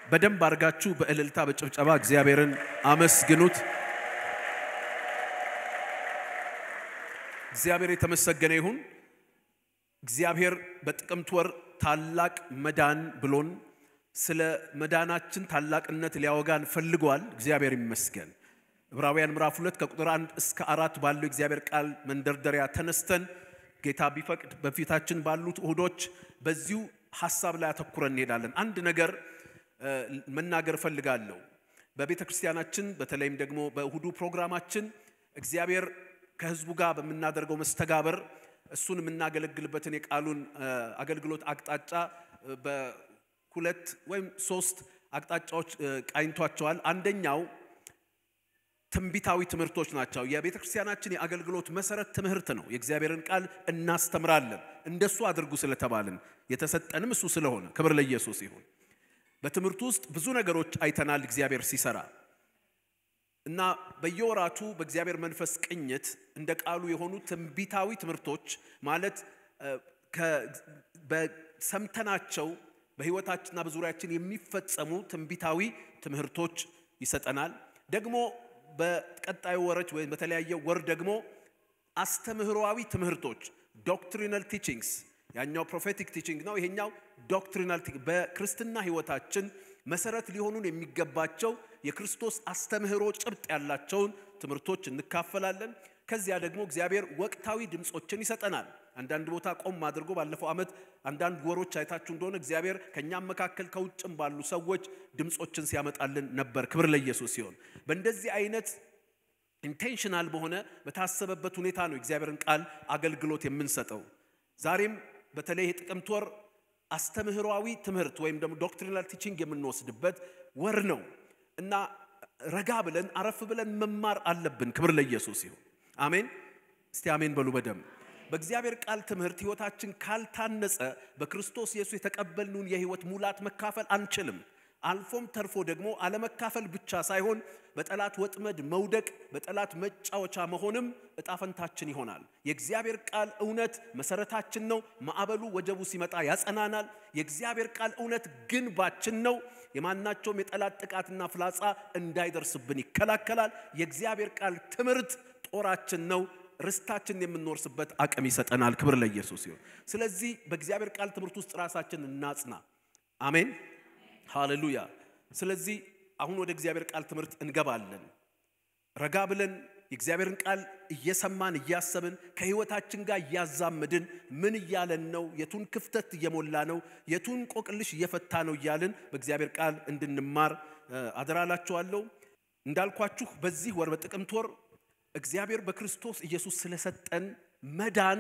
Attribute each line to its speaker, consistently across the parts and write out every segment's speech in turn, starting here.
Speaker 1: በደንብ አርጋችሁ በእልልታ በጭብጨባ እግዚአብሔርን አመስግኑት። እግዚአብሔር የተመሰገነ ይሁን። እግዚአብሔር በጥቅምት ወር ታላቅ መዳን ብሎን ስለ መዳናችን ታላቅነት ሊያወጋን ፈልጓል። እግዚአብሔር ይመስገን። ዕብራውያን ምዕራፍ 2 ከቁጥር 1 እስከ 4 ባለው እግዚአብሔር ቃል መንደርደሪያ ተነስተን ጌታ ቢፈቅድ በፊታችን ባሉት እሁዶች በዚሁ ሐሳብ ላይ አተኩረን እንሄዳለን። አንድ ነገር መናገር ፈልጋለሁ። በቤተክርስቲያናችን በተለይም ደግሞ በእሁዱ ፕሮግራማችን እግዚአብሔር ከሕዝቡ ጋር በመናደርገው መስተጋበር እሱን የምናገለግልበትን የቃሉን አገልግሎት አቅጣጫ በሁለት ወይም ሶስት አቅጣጫዎች ቃኝቷቸዋል። አንደኛው ትንቢታዊ ትምህርቶች ናቸው። የቤተክርስቲያናችን የአገልግሎት መሰረት ትምህርት ነው። የእግዚአብሔርን ቃል እናስተምራለን። እንደሱ አድርጉ ስለተባልን የተሰጠንም እሱ ስለሆነ ክብር ለኢየሱስ ይሁን። በትምህርቱ ውስጥ ብዙ ነገሮች አይተናል እግዚአብሔር ሲሰራ እና በየወራቱ በእግዚአብሔር መንፈስ ቅኝት እንደ ቃሉ የሆኑ ትንቢታዊ ትምህርቶች ማለት በሰምተናቸው በህይወታችንና በዙሪያችን የሚፈጸሙ ትንቢታዊ ትምህርቶች ይሰጠናል። ደግሞ በቀጣዩ ወሮች ወይ በተለያየ ወር ደግሞ አስተምህሮአዊ ትምህርቶች ዶክትሪናል ቲቺንግስ ያኛው ፕሮፌቲክ ቲቺንግ ነው። ይሄኛው ዶክትሪናል በክርስትና ህይወታችን መሰረት ሊሆኑን የሚገባቸው የክርስቶስ አስተምህሮ ጭብጥ ያላቸውን ትምህርቶች እንካፈላለን። ከዚያ ደግሞ እግዚአብሔር ወቅታዊ ድምጾችን ይሰጠናል። አንዳንድ ቦታ ቆም አድርጎ ባለፈው አመት አንዳንድ ወሮች አይታችሁ እንደሆነ እግዚአብሔር ከኛም መካከል ከውጭም ባሉ ሰዎች ድምጾችን ሲያመጣልን ነበር። ክብር ለኢየሱስ ይሁን። በእንደዚህ አይነት ኢንቴንሽናል በሆነ በታሰበበት ሁኔታ ነው እግዚአብሔርን ቃል አገልግሎት የምንሰጠው። ዛሬም በተለይ ጥቅምት ወር አስተምህሮአዊ ትምህርት ወይም ደግሞ ዶክትሪናል ቲቺንግ የምንወስድበት ወር ነው እና ረጋ ብለን አረፍ ብለን መማር አለብን። ክብር ለኢየሱስ ይሁን። አሜን። እስቲ አሜን በሉ በደም። በእግዚአብሔር ቃል ትምህርት ህይወታችን ካልታነጸ በክርስቶስ ኢየሱስ የተቀበልነውን የህይወት ሙላት መካፈል አንችልም። አልፎም ተርፎ ደግሞ አለመካፈል ብቻ ሳይሆን በጠላት ወጥመድ መውደቅ በጠላት መጫወቻ መሆንም እጣፈንታችን ይሆናል። የእግዚአብሔር ቃል እውነት መሰረታችን ነው። ማዕበሉ ወጀቡ ሲመጣ ያጸናናል። የእግዚአብሔር ቃል እውነት ግንባችን ነው። የማናቸውም የጠላት ጥቃትና ፍላጻ እንዳይደርስብን ይከላከላል። የእግዚአብሔር ቃል ትምህርት ጦራችን ነው። ርስታችን የምንወርስበት አቅም ይሰጠናል። ክብር ለኢየሱስ ይሁን። ስለዚህ በእግዚአብሔር ቃል ትምህርት ውስጥ ራሳችንን እናጽና። አሜን ሃሌሉያ። ስለዚህ አሁን ወደ እግዚአብሔር ቃል ትምህርት እንገባለን። ረጋ ብለን የእግዚአብሔርን ቃል እየሰማን እያሰብን ከህይወታችን ጋር ያዛመድን ምን ይያለን ነው፣ የቱን ክፍተት እየሞላ ነው፣ የቱን ቆቅልሽ እየፈታ ነው ይያልን በእግዚአብሔር ቃል እንድንማር አደራላችኋለሁ። እንዳልኳችሁ በዚህ ወር በጥቅምት ወር እግዚአብሔር በክርስቶስ ኢየሱስ ስለሰጠን መዳን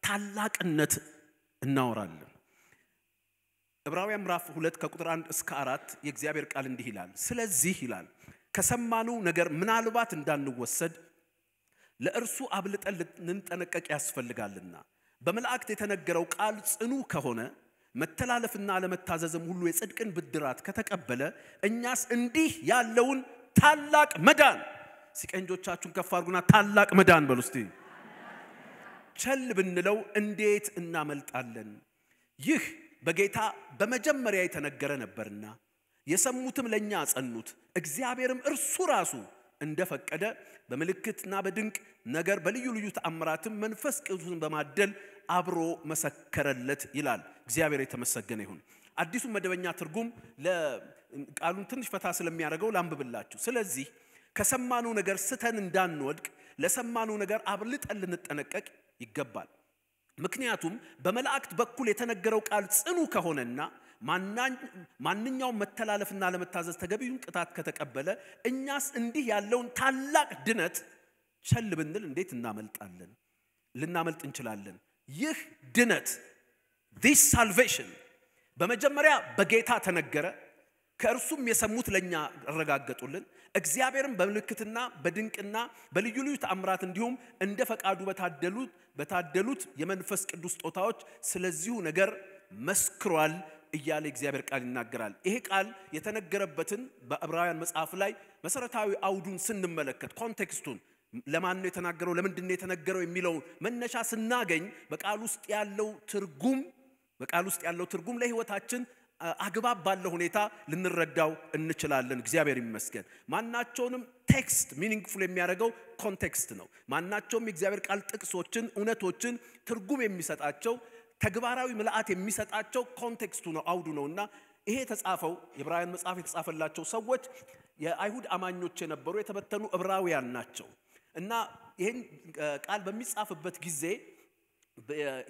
Speaker 1: ታላቅነት እናወራለን። ዕብራውያን ምዕራፍ 2 ከቁጥር 1 እስከ 4 የእግዚአብሔር ቃል እንዲህ ይላል። ስለዚህ ይላል ከሰማነው ነገር ምናልባት እንዳንወሰድ ለእርሱ አብልጠን ልንጠነቀቅ ያስፈልጋልና በመላእክት የተነገረው ቃል ጽኑ ከሆነ መተላለፍና አለመታዘዝም ሁሉ የጽድቅን ብድራት ከተቀበለ እኛስ እንዲህ ያለውን ታላቅ መዳን ሲቀንጆቻችሁን ከፍ አድርጉና ታላቅ መዳን በሉ እስቲ ቸል ብንለው እንዴት እናመልጣለን? ይህ በጌታ በመጀመሪያ የተነገረ ነበርና የሰሙትም ለኛ አጸኑት። እግዚአብሔርም እርሱ ራሱ እንደፈቀደ በመልእክትና በድንቅ ነገር በልዩ ልዩ ተአምራትም መንፈስ ቅዱስን በማደል አብሮ መሰከረለት ይላል። እግዚአብሔር የተመሰገነ ይሁን። አዲሱ መደበኛ ትርጉም ለቃሉን ትንሽ ፈታ ስለሚያደርገው ላንብብላችሁ። ስለዚህ ከሰማነው ነገር ስተን እንዳንወድቅ ለሰማነው ነገር አብልጠን ልንጠነቀቅ ይገባል። ምክንያቱም በመላእክት በኩል የተነገረው ቃል ጽኑ ከሆነና ማንኛውም መተላለፍና ለመታዘዝ ተገቢውን ቅጣት ከተቀበለ እኛስ እንዲህ ያለውን ታላቅ ድነት ቸል ብንል እንዴት እናመልጣለን? ልናመልጥ እንችላለን። ይህ ድነት this salvation በመጀመሪያ በጌታ ተነገረ። ከእርሱም የሰሙት ለኛ አረጋገጡልን። እግዚአብሔርም በመልእክትና በድንቅና በልዩ ልዩ ተአምራት እንዲሁም እንደ ፈቃዱ በታደሉት የመንፈስ ቅዱስ ጦታዎች ስለዚሁ ነገር መስክሯል እያለ እግዚአብሔር ቃል ይናገራል። ይሄ ቃል የተነገረበትን በዕብራውያን መጽሐፍ ላይ መሰረታዊ አውዱን ስንመለከት ኮንቴክስቱን ለማን ነው የተናገረው ለምንድን ነው የተነገረው የሚለው መነሻ ስናገኝ በቃል ውስጥ ያለው ትርጉም ለህይወታችን አግባብ ባለው ሁኔታ ልንረዳው እንችላለን። እግዚአብሔር ይመስገን። ማናቸውንም ቴክስት ሚኒንግፉል የሚያደርገው ኮንቴክስት ነው። ማናቸውም የእግዚአብሔር ቃል ጥቅሶችን እውነቶችን ትርጉም የሚሰጣቸው ተግባራዊ ምልአት የሚሰጣቸው ኮንቴክስቱ ነው አውዱ ነውና ይሄ ተጻፈው የዕብራውያን መጽሐፍ የተጻፈላቸው ሰዎች የአይሁድ አማኞች የነበሩ የተበተኑ ዕብራውያን ናቸው እና ይሄን ቃል በሚጻፍበት ጊዜ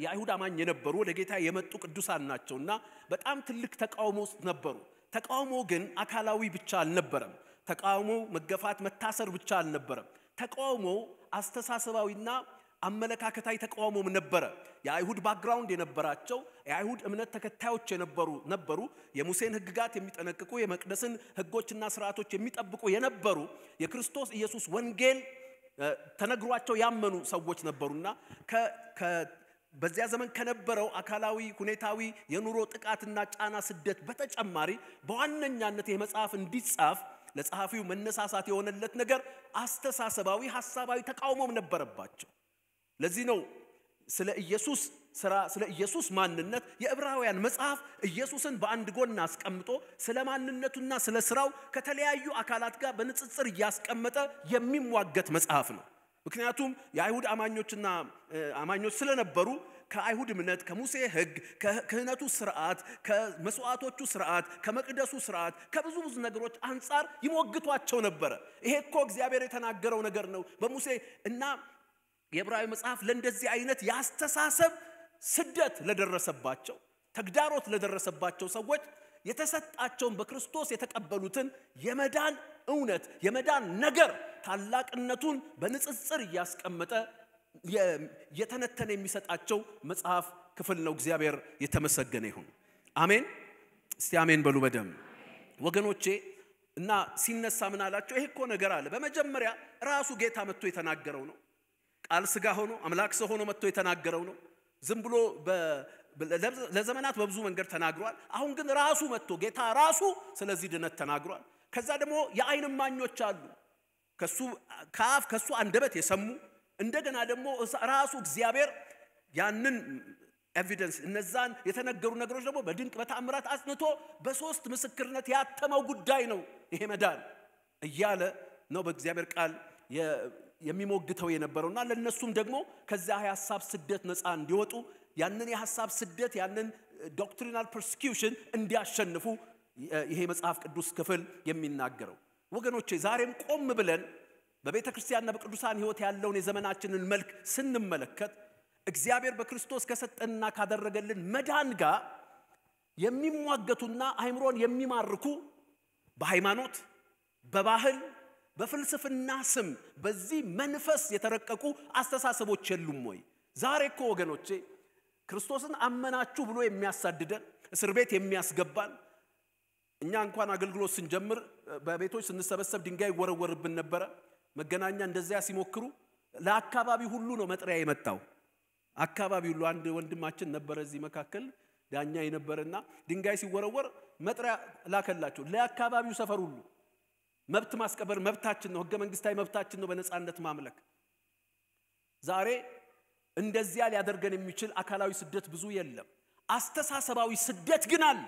Speaker 1: የአይሁድ አማኝ የነበሩ ወደ ጌታ የመጡ ቅዱሳን ናቸውና በጣም ትልቅ ተቃውሞ ነበሩ። ተቃውሞ ግን አካላዊ ብቻ አልነበረም። ተቃውሞ መገፋት መታሰር ብቻ አልነበረም። ተቃውሞ አስተሳሰባዊና አመለካከታዊ ተቃውሞም ነበረ። የአይሁድ ባክግራውንድ የነበራቸው የአይሁድ እምነት ተከታዮች ነበሩ። የሙሴን ሕግጋት የሚጠነቅቁ የመቅደስን ሕጎችና ሥርዓቶች የሚጠብቁ የነበሩ የክርስቶስ ኢየሱስ ወንጌል ተነግሯቸው ያመኑ ሰዎች ነበሩና በዚያ ዘመን ከነበረው አካላዊ ሁኔታዊ የኑሮ ጥቃትና ጫና ስደት በተጨማሪ በዋነኛነት ይሄ መጽሐፍ እንዲጻፍ ለጸሐፊው መነሳሳት የሆነለት ነገር አስተሳሰባዊ ሐሳባዊ ተቃውሞም ነበረባቸው። ለዚህ ነው ስለ ኢየሱስ ስራ ስለ ኢየሱስ ማንነት የዕብራውያን መጽሐፍ ኢየሱስን በአንድ ጎን አስቀምጦ ስለ ማንነቱና ስለ ስራው ከተለያዩ አካላት ጋር በንጽጽር ያስቀመጠ የሚሟገት መጽሐፍ ነው። ምክንያቱም የአይሁድ አማኞች ስለነበሩ ከአይሁድ እምነት ከሙሴ ሕግ ከክህነቱ ሥርዓት ከመስዋዕቶቹ ሥርዓት ከመቅደሱ ሥርዓት ከብዙ ነገሮች አንፃር ይሞግቷቸው ነበር። ይሄ እኮ እግዚአብሔር የተናገረው ነገር ነው በሙሴ እና የዕብራዊ መጽሐፍ ለእንደዚህ አይነት ያስተሳሰብ ስደት ለደረሰባቸው ተግዳሮት ለደረሰባቸው ሰዎች የተሰጣቸውን በክርስቶስ የተቀበሉትን የመዳን እውነት የመዳን ነገር ታላቅነቱን በንጽጽር ያስቀመጠ የተነተነ የሚሰጣቸው መጽሐፍ ክፍል ነው። እግዚአብሔር የተመሰገነ ይሁን። አሜን። እስቲ አሜን በሉ በደም ወገኖቼ። እና ሲነሳ ምን አላቸው? ይሄ እኮ ነገር አለ። በመጀመሪያ ራሱ ጌታ መጥቶ የተናገረው ነው። ቃል ሥጋ ሆኖ አምላክ ሰው ሆኖ መጥቶ የተናገረው ነው። ዝም ብሎ ለዘመናት በብዙ መንገድ ተናግሯል። አሁን ግን ራሱ መጥቶ ጌታ ራሱ ስለዚህ ድነት ተናግሯል። ከዛ ደግሞ የዓይን እማኞች አሉ ከሱ አንደበት የሰሙ እንደገና ደግሞ ራሱ እግዚአብሔር ያንን ኤቪደንስ እነዛን የተነገሩ ነገሮች ደግሞ በድንቅ በተአምራት አጽንቶ በሶስት ምስክርነት ያተመው ጉዳይ ነው ይሄ መዳን እያለ ነው በእግዚአብሔር ቃል የሚሞግተው የነበረውና ለነሱም ደግሞ ከዛ የሐሳብ ስደት ነፃ እንዲወጡ ያንን የሐሳብ ስደት ያንን ዶክትሪናል ፐርሲኪዩሽን እንዲያሸንፉ ይሄ መጽሐፍ ቅዱስ ክፍል የሚናገረው። ወገኖቼ ዛሬም ቆም ብለን በቤተ ክርስቲያንና በቅዱሳን ሕይወት ያለውን የዘመናችንን መልክ ስንመለከት እግዚአብሔር በክርስቶስ ከሰጠንና ካደረገልን መዳን ጋር የሚሟገቱና አእምሮን የሚማርኩ በሃይማኖት በባህል በፍልስፍና ስም በዚህ መንፈስ የተረቀቁ አስተሳሰቦች የሉም ወይ? ዛሬ እኮ ወገኖቼ ክርስቶስን አመናችሁ ብሎ የሚያሳድደን እስር ቤት የሚያስገባን እኛ እንኳን አገልግሎት ስንጀምር በቤቶች ስንሰበሰብ ድንጋይ ወረወርብን ነበር። መገናኛ እንደዚያ ሲሞክሩ ለአካባቢ ሁሉ ነው መጥሪያ የመጣው። አካባቢ ሁሉ አንድ ወንድማችን ነበር እዚህ መካከል ዳኛ የነበረና ድንጋይ ሲወረወር መጥሪያ ላከላቸው ለአካባቢው ሰፈር ሁሉ። መብት ማስከበር መብታችን ነው፣ ህገ መንግስታዊ መብታችን ነው በነጻነት ማምለክ። ዛሬ እንደዚያ ሊያደርገን የሚችል አካላዊ ስደት ብዙ የለም። አስተሳሰባዊ ስደት ግን አለ።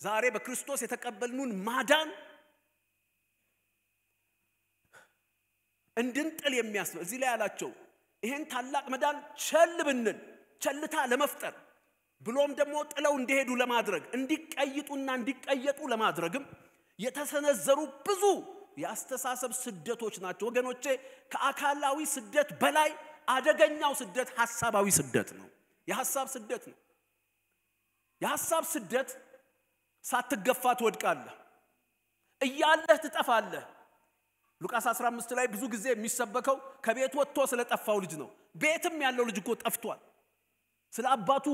Speaker 1: ዛሬ በክርስቶስ የተቀበልኑን ማዳን እንድንጥል የሚያስብ እዚህ ላይ ያላቸው ይሄን ታላቅ መዳን ቸልታ ለመፍጠር ብሎም ደግሞ ጥለው እንዲሄዱ ለማድረግ እንዲቀይጡና እንዲቀየጡ ለማድረግም የተሰነዘሩ ብዙ ያስተሳሰብ ስደቶች ናቸው። ወገኖቼ ከአካላዊ ስደት በላይ አደገኛው ስደት ሐሳባዊ ስደት ነው። የሐሳብ ስደት ነው። የሐሳብ ስደት ሳትገፋ ትወድቃለህ፣ እያለህ ትጠፋለህ። ሉቃስ 15 ላይ ብዙ ጊዜ የሚሰበከው ከቤት ወጥቶ ስለጠፋው ልጅ ነው። ቤትም ያለው ልጅ እኮ ጠፍቷል። ስለ አባቱ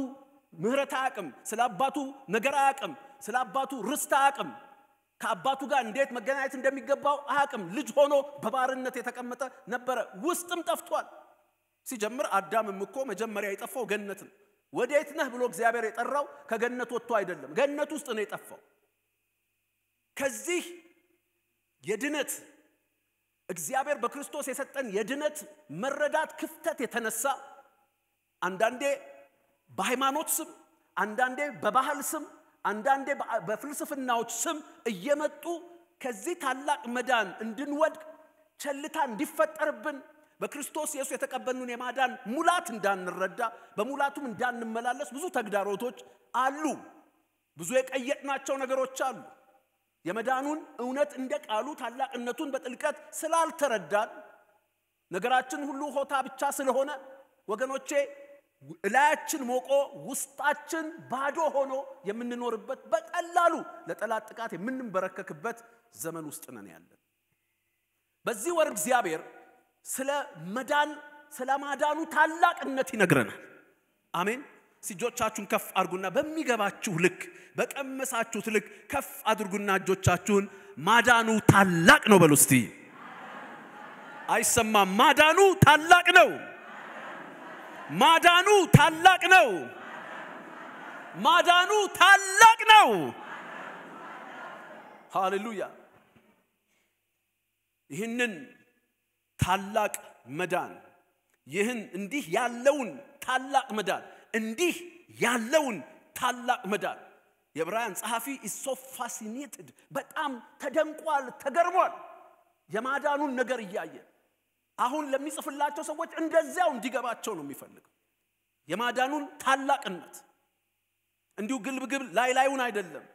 Speaker 1: ምህረት አያውቅም፣ ስለ አባቱ ነገር አያውቅም፣ ስለ አባቱ ርስት አያውቅም፣ ከአባቱ ጋር እንዴት መገናኘት እንደሚገባው አያውቅም። ልጅ ሆኖ በባርነት የተቀመጠ ነበረ፣ ውስጥም ጠፍቷል። ሲጀምር አዳምም እኮ መጀመሪያ የጠፋው ገነት ነው። ወዴት ነህ ብሎ እግዚአብሔር የጠራው ከገነት ወጥቶ አይደለም፣ ገነት ውስጥ ነው የጠፋው። ከዚህ የድነት እግዚአብሔር በክርስቶስ የሰጠን የድነት መረዳት ክፍተት የተነሳ አንዳንዴ በሃይማኖት ስም፣ አንዳንዴ በባህል ስም፣ አንዳንዴ በፍልስፍናዎች ስም እየመጡ ከዚህ ታላቅ መዳን እንድንወድቅ ቸልታ እንዲፈጠርብን በክርስቶስ ኢየሱስ የተቀበልነውን የማዳን ሙላት እንዳንረዳ በሙላቱም እንዳንመላለስ ብዙ ተግዳሮቶች አሉ። ብዙ የቀየጥናቸው ነገሮች አሉ። የመዳኑን እውነት እንደ ቃሉ ታላቅነቱን በጥልቀት ስላልተረዳን ነገራችን ሁሉ ሆታ ብቻ ስለሆነ ወገኖቼ እላያችን ሞቆ ውስጣችን ባዶ ሆኖ የምንኖርበት በቀላሉ ለጠላት ጥቃት የምንበረከክበት ዘመን ውስጥ ነን ያለን። በዚህ ወር እግዚአብሔር ስለ ማዳኑ ታላቅነት ይነግረናል። አሜን። እጆቻችሁን ከፍ አድርጉና በሚገባችሁ ልክ በቀመሳችሁት ልክ ከፍ አድርጉና እጆቻችሁን ማዳኑ ታላቅ ነው በሉ እስቲ። አይሰማም? ማዳኑ ታላቅ ነው። ማዳኑ ታላቅ ነው። ማዳኑ ታላቅ ነው። ሃሌሉያ። ይህንን ታላቅ መዳን ይህን እንዲህ ያለውን ታላቅ መዳን እንዲህ ያለውን ታላቅ መዳን የዕብራውያን ጸሐፊ is so fascinated በጣም ተደንቋል፣ ተገርሟል የማዳኑን ነገር እያየ። አሁን ለሚጽፍላቸው ሰዎች እንደዚያው እንዲገባቸው ነው የሚፈልገው የማዳኑን ታላቅነት። እንዲሁ ግልብግል ላይላዩን አይደለም።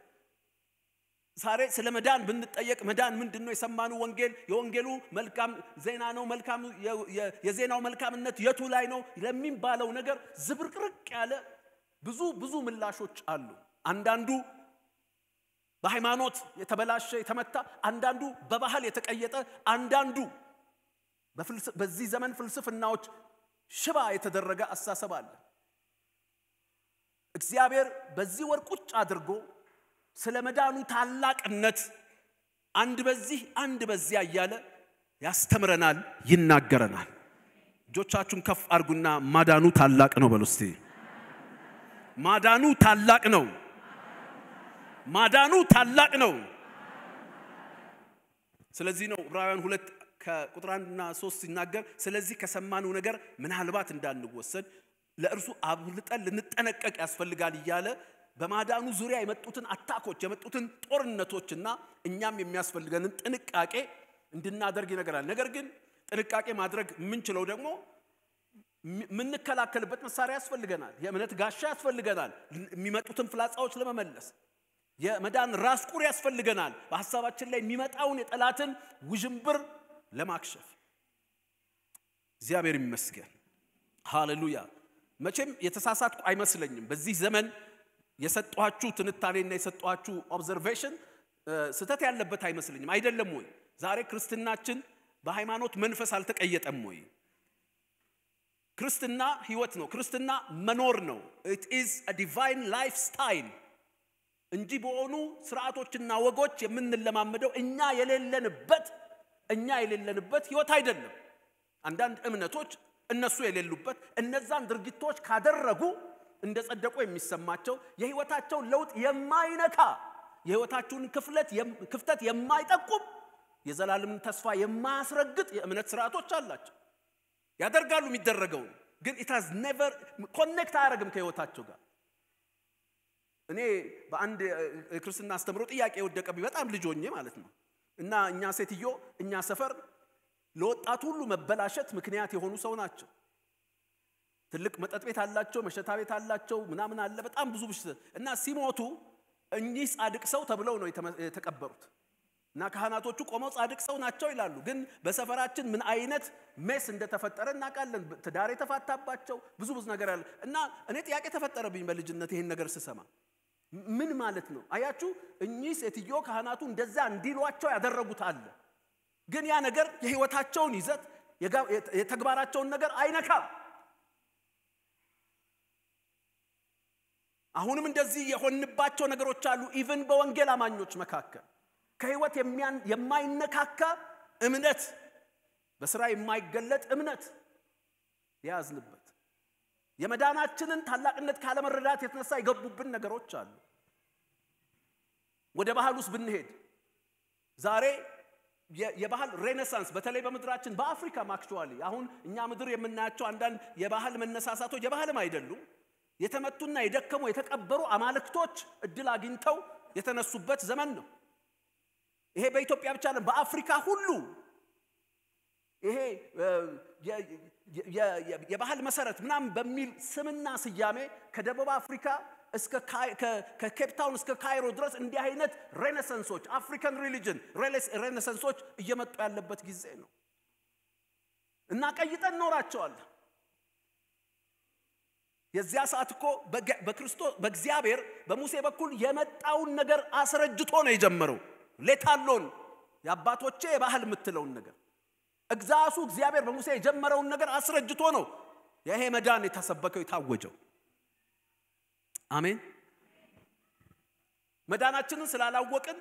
Speaker 1: ዛሬ ስለ መዳን ብንጠየቅ መዳን ምንድነው? የሰማኑ ወንጌል የወንጌሉ መልካም ዜና ነው። መልካም የዜናው መልካምነት የቱ ላይ ነው ለሚባለው ነገር ዝብርቅርቅ ያለ ብዙ ምላሾች አሉ። አንዳንዱ በሃይማኖት የተበላሸ የተመታ፣ አንዳንዱ በባህል የተቀየጠ፣ አንዳንዱ በዚህ ዘመን ፍልስፍናዎች ሽባ የተደረገ አሳሰብ አለ። እግዚአብሔር በዚህ ወር ቁጭ አድርጎ ስለ መዳኑ ታላቅነት አንድ በዚያ እያለ ያስተምረናል፣ ይናገረናል። እጆቻችሁን ከፍ አድርጉና ማዳኑ ታላቅ ነው በሉ እስቲ። ማዳኑ ታላቅ ነው። ማዳኑ ታላቅ ነው። ስለዚህ ነው ዕብራውያን 2 ከቁጥር 1 እና 3 ሲናገር ስለዚህ ከሰማነው ነገር ምናልባት እንዳንወሰድ ለእርሱ አብልጠን ልንጠነቀቅ ያስፈልጋል እያለ በማዳኑ ዙሪያ የመጡትን አታኮች የመጡትን ጦርነቶችና እኛም የሚያስፈልገንን ጥንቃቄ እንድናደርግ ይነገራል። ነገር ግን ጥንቃቄ ማድረግ ምንችለው ደግሞ ምንከላከልበት መሳሪያ ያስፈልገናል። የእምነት ጋሻ ያስፈልገናል የሚመጡትን ፍላጻዎች ለመመለስ። የመዳን ራስ ቁር ያስፈልገናል በሐሳባችን ላይ የሚመጣውን የጠላትን ውዥንብር ለማክሸፍ። እግዚአብሔር ይመስገን። ሃሌሉያ። መቼም የተሳሳትኩ አይመስለኝም። በዚህ ዘመን የሰጧችሁ ትንታኔና የሰጧችሁ ኦብዘርቬሽን ስተት ያለበት አይመስልኝም። አይደለም ወይ? ዛሬ ክርስትናችን በሃይማኖት መንፈስ አልተቀየጠም ወይ? ክርስትና ህይወት ነው። ክርስትና መኖር ነው። it is a divine lifestyle እንጂ በሆኑ ስርዓቶችና ወጎች የምንለማመደው እኛ የሌለንበት ህይወት አይደለም። አንዳንድ እምነቶች እነሱ የሌሉበት እነዛን ድርጊቶች ካደረጉ እንደጸደቁ የሚሰማቸው የህይወታቸው ለውጥ የማይነካ የህይወታቸውን ክፍተት የማይጠቁም የዘላለም ተስፋ የማያስረግጥ የእምነት ስርዓቶች አላቸው። ያደርጋሉ የሚደረገው ግን it has never connect አያረግም ከህይወታቸው ጋር። እኔ በአንድ ክርስትና አስተምሮ ጥያቄ ወደቀብኝ በጣም ልጅ ሆኜ ማለት ነው። እና እኛ ሴትዮ እኛ ሰፈር ለወጣቱ ሁሉ መበላሸት ምክንያት የሆኑ ሰው ናቸው። ትልቅ መጠጥ ቤት አላቸው፣ መሸታ ቤት አላቸው፣ ምናምን አለ በጣም ብዙ ብሽት እና ሲሞቱ እኚህ ጻድቅ ሰው ተብለው ነው የተቀበሩት። እና ካህናቶቹ ቆመው ጻድቅ ሰው ናቸው ይላሉ። ግን በሰፈራችን ምን አይነት ሜስ እንደተፈጠረ እናውቃለን። ትዳር የተፋታባቸው ብዙ ነገር አለ። እና እኔ ጥያቄ ተፈጠረብኝ በልጅነት ይሄን ነገር ስሰማ ምን ማለት ነው? አያችሁ እኚህ ሴትዮ ካህናቱ እንደዛ እንዲሏቸው ያደረጉት አለ። ግን ያ ነገር የህይወታቸውን ይዘት የተግባራቸውን ነገር አይነካም። አሁንም እንደዚህ የሆንባቸው ነገሮች አሉ። ኢቭን በወንጌል አማኞች መካከል ከህይወት የማይነካካ እምነት፣ በስራ የማይገለጥ እምነት ያዝንበት የመዳናችንን ታላቅነት ካለመረዳት የተነሳ ይገቡብን ነገሮች አሉ። ወደ ባህሉስ ብንሄድ ዛሬ የባህል ሬኔሳንስ በተለይ በመድራችን በአፍሪካ ማክቹአሊ አሁን እኛ ምድር የምናያቸው አንዳንድ የባህል መነሳሳቶች የባህልም አይደሉም። የተመቱና የደከሙ የተቀበሩ አማልክቶች እድል አግኝተው የተነሱበት ዘመን ነው። ይሄ በኢትዮጵያ ብቻ አይደለም በአፍሪካ ሁሉ ይሄ የባህል መሰረት ምናምን በሚል ስምና ስያሜ ከደቡብ አፍሪካ እስከ ከኬፕ ታውን እስከ ካይሮ ድረስ እንዲህ አይነት ሬኔሳንሶች አፍሪካን ሪሊጅን ሬኔሳንሶች እየመጡ ያለበት ጊዜ ነው እና ቀይጠን ኖራቸዋለን። የዚያ ሰዓት እኮ በክርስቶስ በእግዚአብሔር በሙሴ በኩል የመጣውን ነገር አስረጅቶ ነው የጀመረው። ሌታሎን የአባቶቼ የባህል የምትለውን ነገር እግዚአብሔር በሙሴ የጀመረውን ነገር አስረጅቶ ነው ይሄ መዳን የተሰበከው የታወጀው። አሜን። መዳናችንን ስላላወቅን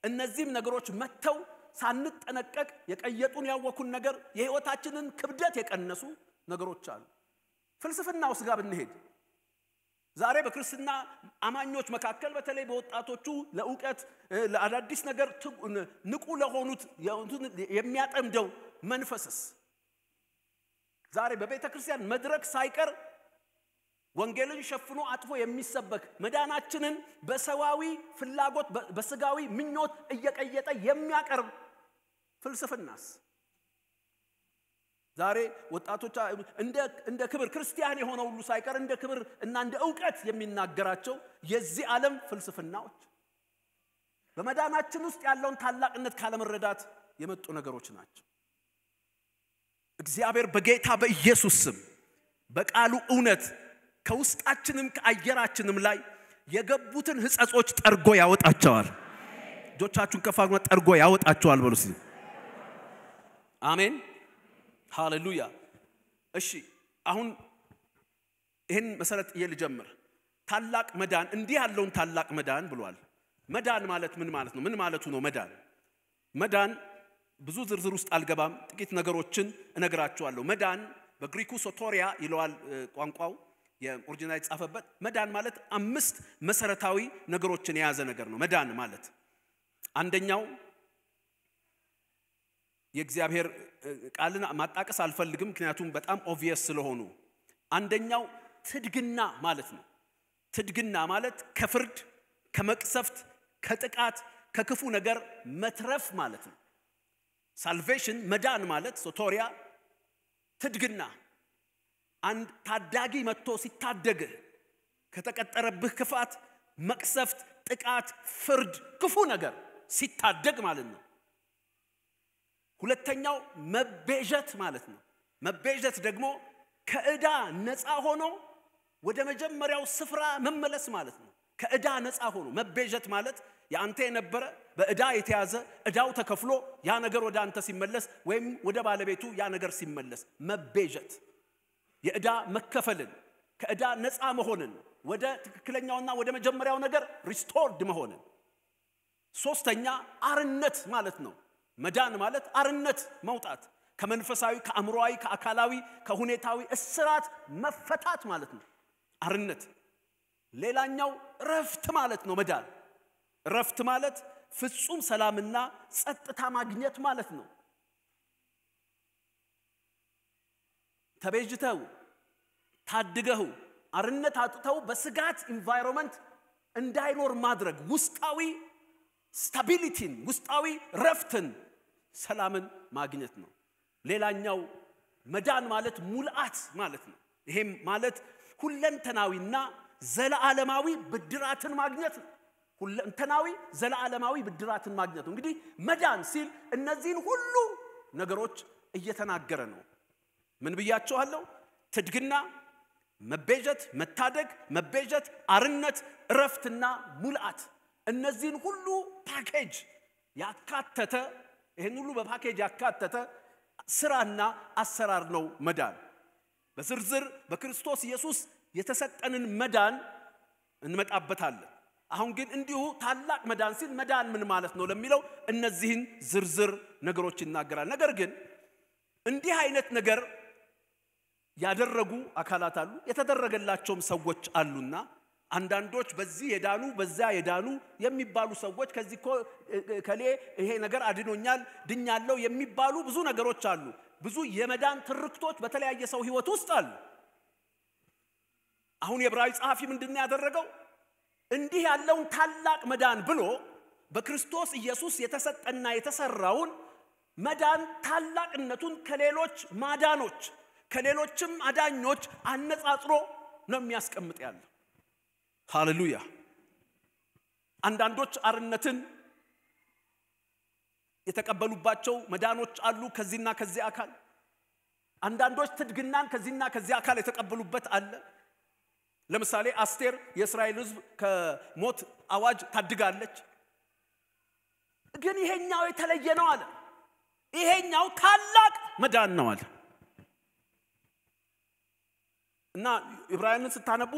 Speaker 1: እነዚህም ነገሮች መተው ሳንጠነቀቅ የቀየጡን ያወኩን ነገር የህይወታችንን ክብደት የቀነሱ ነገሮች አሉ። ፍልስፍናው ስጋ ብንሄድ ዛሬ በክርስትና አማኞች መካከል በተለይ በወጣቶቹ ለኡቀት ለአዳዲስ ነገር ንቁ ለሆኑት የሚያጠምደው መንፈስስ ዛሬ በቤተክርስቲያን መድረክ ሳይቀር ወንጌልን ሸፍኖ አጥፎ የሚሰበክ መዳናችንን በሰዋዊ ፍላጎት በስጋዊ ምኞት እየቀየጠ የሚያቀርብ ፍልስፍናስ ዛሬ ወጣቶች እንደ ክብር ክርስቲያን የሆነው ሁሉ ሳይቀር እንደ ክብር እና እንደ ዕውቀት የሚናገራቸው የዚህ ዓለም ፍልስፍናዎች በመዳናችን ውስጥ ያለውን ታላቅነት ካለመረዳት የመጡ ነገሮች ናቸው። እግዚአብሔር በጌታ በኢየሱስ ስም በቃሉ እውነት ከውስጣችንም ከአየራችንም ላይ የገቡትን ህጸጾች ጠርጎ ያወጣቸዋል። ጆቻችሁን ከፍ አድርጉ ጠርጎ ያወጣቸዋል በሉ እስቲ አሜን ሃሌሉያ። እሺ አሁን ይሄን መሰረት ይልጀምር። ታላቅ መዳን እንዲህ ያለውን ታላቅ መዳን ብሏል። መዳን ማለት ምን ማለት ነው? ምን ማለቱ ነው መዳን? መዳን ብዙ ዝርዝር ውስጥ አልገባም ጥቂት ነገሮችን እነግራችኋለሁ። መዳን በግሪኩ ሶቶሪያ ይለዋል ቋንቋው የኦሪጂናል የተጻፈበት። መዳን ማለት አምስት መሰረታዊ ነገሮችን የያዘ ነገር ነው። መዳን ማለት አንደኛው የእግዚአብሔር ቃልን ማጣቀስ አልፈልግም ምክንያቱም በጣም ኦብቪየስ ስለሆኑ አንደኛው ትድግና ማለት ነው። ትድግና ማለት ከፍርድ ከመቅሰፍት ከጥቃት ከክፉ ነገር መትረፍ ማለት ነው። ሳልቬሽን መዳን ማለት ሶቶሪያ ትድግና አንድ ታዳጊ መጥቶ ሲታደግ ከተቀጠረብህ ክፋት መቅሰፍት ጥቃት ፍርድ ክፉ ነገር ሲታደግ ማለት ነው። ሁለተኛው መቤዠት ማለት ነው። መቤዠት ደግሞ ከዕዳ ነፃ ሆኖ ወደ መጀመሪያው ስፍራ መመለስ ማለት ነው። ከዕዳ ነፃ ሆኖ መቤዠት ማለት ያንተ የነበረ በዕዳ የተያዘ ዕዳው ተከፍሎ ያ ነገር ወደ አንተ ሲመለስ ወይም ወደ ባለቤቱ ያ ነገር ሲመለስ መቤዠት የዕዳ መከፈልን ከዕዳ ነፃ መሆንን ወደ ትክክለኛውና ወደ መጀመሪያው ነገር ሪስቶርድ መሆንን። ሶስተኛ አርነት ማለት ነው። መዳን ማለት አርነት መውጣት ከመንፈሳዊ ከአምሮአዊ ከአካላዊ ከሁኔታዊ እስራት መፈታት ማለት ነው አርነት። ሌላኛው ረፍት ማለት ነው መዳን። ረፍት ማለት ፍጹም ሰላምና ጸጥታ ማግኘት ማለት ነው። ተቤዥተው ታድገው አርነት አጥተው በስጋት ኢንቫይሮንመንት እንዳይኖር ማድረግ ውስጣዊ ስታቢሊቲን ውስጣዊ ረፍትን ሰላምን ማግኘት ነው። ሌላኛው መዳን ማለት ሙልአት ማለት ነው። ይሄም ማለት ሁለንተናዊና ዘላዓለማዊ ብድራትን ማግኘት ነው። ሁለንተናዊ ዘላዓለማዊ ብድራትን ማግኘት ነው። እንግዲህ መዳን ሲል እነዚህን ሁሉ ነገሮች እየተናገረ ነው። ምን ብያችኋለሁ? ትድግና መቤዠት መታደግ መቤዠት አርነት ረፍትና ሙልአት እነዚህን ሁሉ ፓኬጅ ያካተተ ይሄን ሁሉ በፓኬጅ ያካተተ ስራና አሰራር ነው መዳን። በዝርዝር በክርስቶስ ኢየሱስ የተሰጠንን መዳን እንመጣበታለን። አሁን ግን እንዲሁ ታላቅ መዳን ሲል መዳን ምን ማለት ነው ለሚለው እነዚህን ዝርዝር ነገሮች ይናገራል። ነገር ግን እንዲህ አይነት ነገር ያደረጉ አካላት አሉ የተደረገላቸውም ሰዎች አሉና አንዳንዶች በዚህ የዳኑ በዛ የዳኑ የሚባሉ ሰዎች ከዚህ ከሌ ይሄ ነገር አድኖኛል ድኛለው የሚባሉ ብዙ ነገሮች አሉ። ብዙ የመዳን ትርክቶች በተለያየ ሰው ህይወት ውስጥ አሉ። አሁን የዕብራዊ ጸሐፊ ምንድነው ያደረገው? እንዲህ ያለውን ታላቅ መዳን ብሎ በክርስቶስ ኢየሱስ የተሰጠና የተሰራውን መዳን ታላቅነቱን ከሌሎች ማዳኖች ከሌሎችም አዳኞች አነጻጽሮ ነው የሚያስቀምጥ ያለው። ሃሌሉያ። አንዳንዶች አርነትን የተቀበሉባቸው መዳኖች አሉ ከዚህና ከዚህ አካል። አንዳንዶች ትድግናን ከዚህና ከዚህ አካል የተቀበሉበት አለ። ለምሳሌ አስቴር የእስራኤል ሕዝብ ከሞት አዋጅ ታድጋለች። ግን ይሄኛው የተለየ ነው አለ። ይሄኛው ታላቅ መዳን ነው አለ። እና ዕብራውያንን ስታነቡ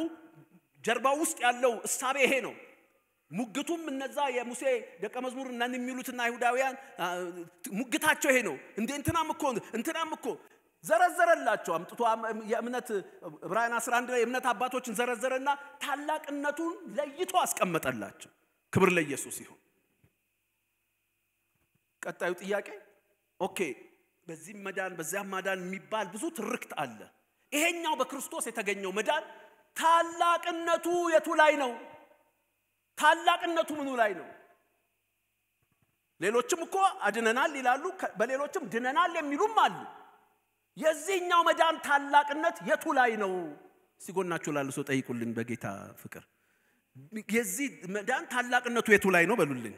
Speaker 1: ጀርባው ውስጥ ያለው እሳቤ ይሄ ነው። ሙግቱም እነዛ የሙሴ ደቀ መዝሙር ነን የሚሉትና አይሁዳውያን ሙግታቸው ይሄ ነው። እንትናም እኮ ዘረዘረላቸው አምጥቶ የእምነት ዕብራውያን 11 ላይ የእምነት አባቶችን ዘረዘረና ታላቅነቱን ለይቶ አስቀመጠላቸው። ክብር ለኢየሱስ ይሁን። ቀጣዩ ጥያቄ ኦኬ በዚህ መዳን በዚያ መዳን የሚባል ብዙ ትርክት አለ። ይሄኛው በክርስቶስ የተገኘው መዳን ታላቅነቱ የቱ ላይ ነው? ታላቅነቱ ምኑ ላይ ነው? ሌሎችም እኮ አድነናል ይላሉ፣ በሌሎችም ድነናል የሚሉም አሉ። የዚህኛው መዳን ታላቅነት የቱ ላይ ነው? ሲጎናችሁ ላሉ ሰው ጠይቁልኝ በጌታ ፍቅር። የዚህ መዳን ታላቅነቱ የቱ ላይ ነው በሉልኝ።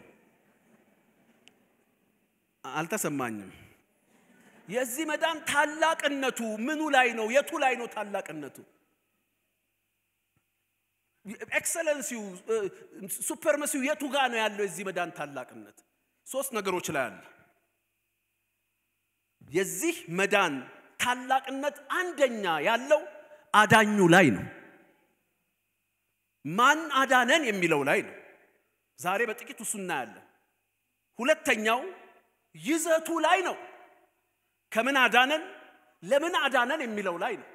Speaker 1: አልተሰማኝም። የዚህ መዳን ታላቅነቱ ምኑ ላይ ነው? የቱ ላይ ነው ታላቅነቱ? ኤክሰለንሲው ሱፐርመሲው የቱ ጋር ነው ያለው? የዚህ መዳን ታላቅነት ሶስት ነገሮች ላይ አለ። የዚህ መዳን ታላቅነት አንደኛ ያለው አዳኙ ላይ ነው። ማን አዳነን የሚለው ላይ ነው። ዛሬ በጥቂቱ እሱን እናያለን። ሁለተኛው ይዘቱ ላይ ነው። ከምን አዳነን ለምን አዳነን የሚለው ላይ ነው።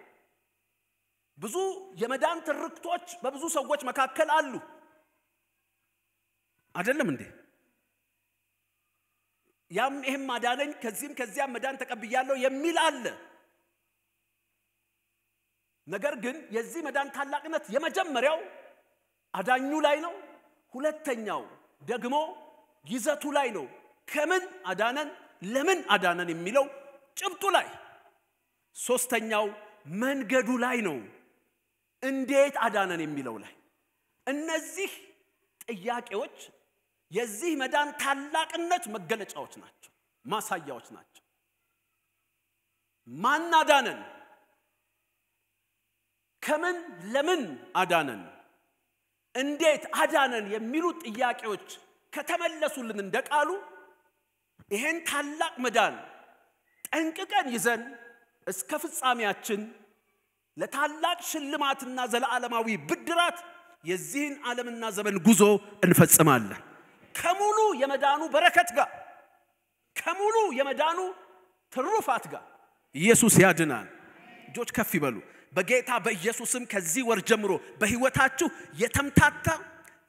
Speaker 1: ብዙ የመዳን ትርክቶች በብዙ ሰዎች መካከል አሉ አይደለም እንዴ? ያም ይሄም አዳነኝ ከዚህም ከዚያም መዳን ተቀብያለሁ የሚል አለ። ነገር ግን የዚህ መዳን ታላቅነት የመጀመሪያው አዳኙ ላይ ነው። ሁለተኛው ደግሞ ይዘቱ ላይ ነው። ከምን አዳነን ለምን አዳነን የሚለው ጭብጡ ላይ። ሶስተኛው መንገዱ ላይ ነው። እንዴት አዳነን የሚለው ላይ። እነዚህ ጥያቄዎች የዚህ መዳን ታላቅነት መገለጫዎች ናቸው፣ ማሳያዎች ናቸው። ማን አዳነን፣ ከምን ለምን አዳነን፣ እንዴት አዳነን የሚሉ ጥያቄዎች ከተመለሱልን እንደቃሉ ይሄን ታላቅ መዳን ጠንቅቀን ይዘን እስከ ፍጻሜያችን ለታላቅ ሽልማትና ዘላለማዊ ብድራት የዚህን ዓለምና ዘመን ጉዞ እንፈጽማለን። ከሙሉ የመዳኑ በረከት ጋር ከሙሉ የመዳኑ ትሩፋት ጋር ኢየሱስ ያድናል። እጆች ከፍ ይበሉ። በጌታ በኢየሱስም ከዚህ ወር ጀምሮ በህይወታችሁ የተምታታ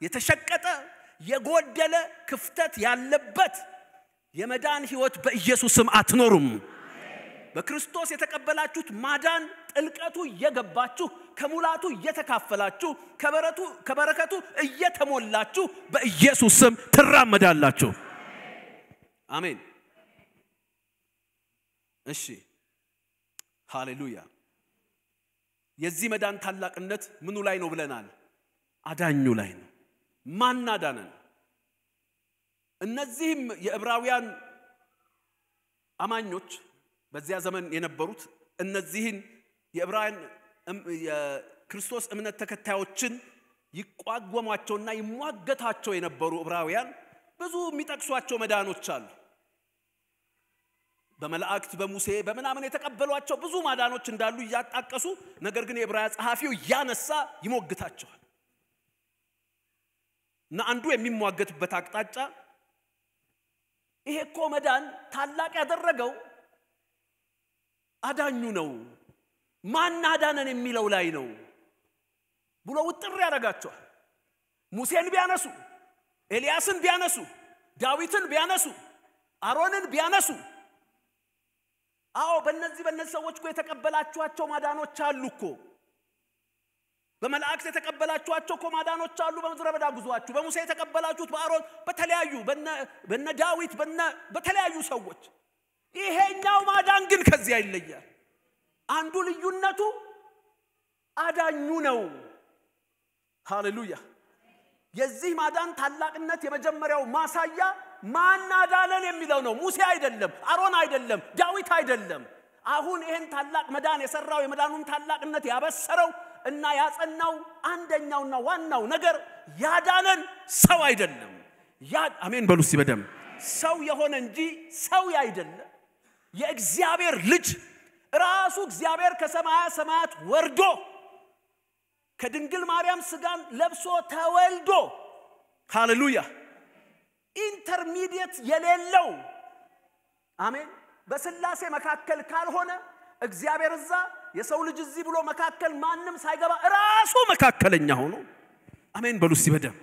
Speaker 1: የተሸቀጠ የጎደለ ክፍተት ያለበት የመዳን ህይወት በኢየሱስም አትኖሩም። በክርስቶስ የተቀበላችሁት ማዳን ጥልቀቱ እየገባችሁ ከሙላቱ እየተካፈላችሁ ከበረከቱ እየተሞላችሁ በኢየሱስም ትራመዳላችሁ። አሜን። እሺ ሃሌሉያ። የዚህ መዳን ታላቅነት ምኑ ላይ ነው ብለናል? አዳኙ ላይ ነው። ማን አዳነን? እነዚህም የዕብራውያን አማኞች በዚያ ዘመን የነበሩት እነዚህን የዕብራውያን የክርስቶስ እምነት ተከታዮችን ይቋቋሟቸውና ይሟገታቸው የነበሩ ዕብራውያን ብዙ የሚጠቅሷቸው መዳኖች አሉ። በመላእክት በሙሴ በመናምን የተቀበሏቸው ብዙ ማዳኖች እንዳሉ ያጣቀሱ፣ ነገር ግን የዕብራውያን ጸሐፊው ያነሳ ይሞግታቸዋል። እና አንዱ የሚሟገትበት አቅጣጫ ይሄ እኮ መዳን ታላቅ ያደረገው አዳኙ ነው፣ ማን አዳነን የሚለው ላይ ነው ብሎ ውጥር ያደርጋቸዋል። ሙሴን ቢያነሱ፣ ኤልያስን ቢያነሱ፣ ዳዊትን ቢያነሱ፣ አሮንን ቢያነሱ፣ አዎ በእነዚህ ሰዎች እኮ የተቀበላችኋቸው ማዳኖች አሉ እኮ። በመላእክት የተቀበላችኋቸው ኮማዳኖች አሉ በምድረ በዳ ጉዟችሁ በሙሴ የተቀበላችሁት በአሮን በተለያዩ በነ ዳዊት በተለያዩ ሰዎች ይሄኛው ማዳን ግን ከዚያ ይለያል አንዱ ልዩነቱ አዳኙ ነው ሃሌሉያ የዚህ ማዳን ታላቅነት የመጀመሪያው ማሳያ ማን አዳነን የሚለው ነው ሙሴ አይደለም አሮን አይደለም ዳዊት አይደለም አሁን ይሄን ታላቅ መዳን የሰራው የመዳኑን ታላቅነት ያበሰረው እና ያጸናው አንደኛውና ዋናው ነገር ያዳነን ሰው አይደለም አሜን በሉስ ይበደም ሰው የሆነ እንጂ ሰው አይደለም የእግዚአብሔር ልጅ ራሱ እግዚአብሔር ከሰማያት ወርዶ ከድንግል ማርያም ስጋን ለብሶ ተወልዶ ሃሌሉያ ኢንተርሚዲየት የሌለው አሜን በስላሴ መካከል ካልሆነ እግዚአብሔር እዛ የሰው ልጅ እዚህ ብሎ መካከል ማንንም ሳይገባ ራሱ መካከለኛ ሆኖ አሜን በሉስ ይበደም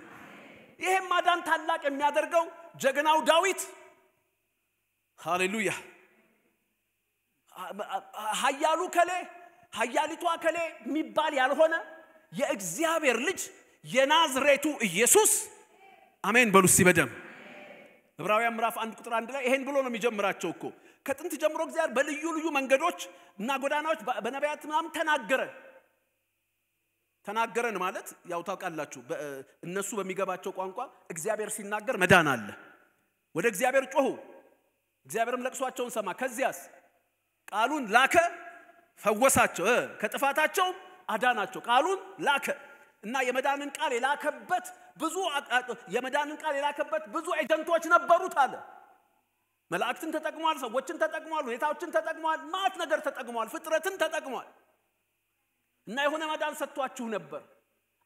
Speaker 1: ይሄም ማዳን ታላቅ የሚያደርገው ጀግናው ዳዊት ሃሌሉያ ኃያሉ ከሌ ኃያሊቷ ከሌ የሚባል ያልሆነ የእግዚአብሔር ልጅ የናዝሬቱ ኢየሱስ አሜን በሉስ ይበደም ዕብራውያን ምዕራፍ 1 ቁጥር 1 ላይ ይሄን ብሎ ነው የሚጀምራቸው እኮ ከጥንት ጀምሮ እግዚአብሔር በልዩ ልዩ መንገዶች እና ጎዳናዎች በነቢያት ምናምን ተናገረን ማለት ያው ታውቃላችሁ እነሱ በሚገባቸው ቋንቋ እግዚአብሔር ሲናገር መዳን አለ ወደ እግዚአብሔር ጮሁ እግዚአብሔርም ለቅሷቸውን ሰማ ከዚያስ ቃሉን ላከ ፈወሳቸው ከጥፋታቸው አዳናቸው ቃሉን ላከ እና የመዳንን ቃል የላከበት ብዙ ኤጀንቶች ነበሩት አለ መላእክትን ተጠቅሟል ሰዎችን ተጠቅሟል ሁኔታዎችን ተጠቅሟል ማት ነገር ተጠቅሟል ፍጥረትን ተጠቅሟል እና የሆነ መዳን ሰጥቷችሁ ነበር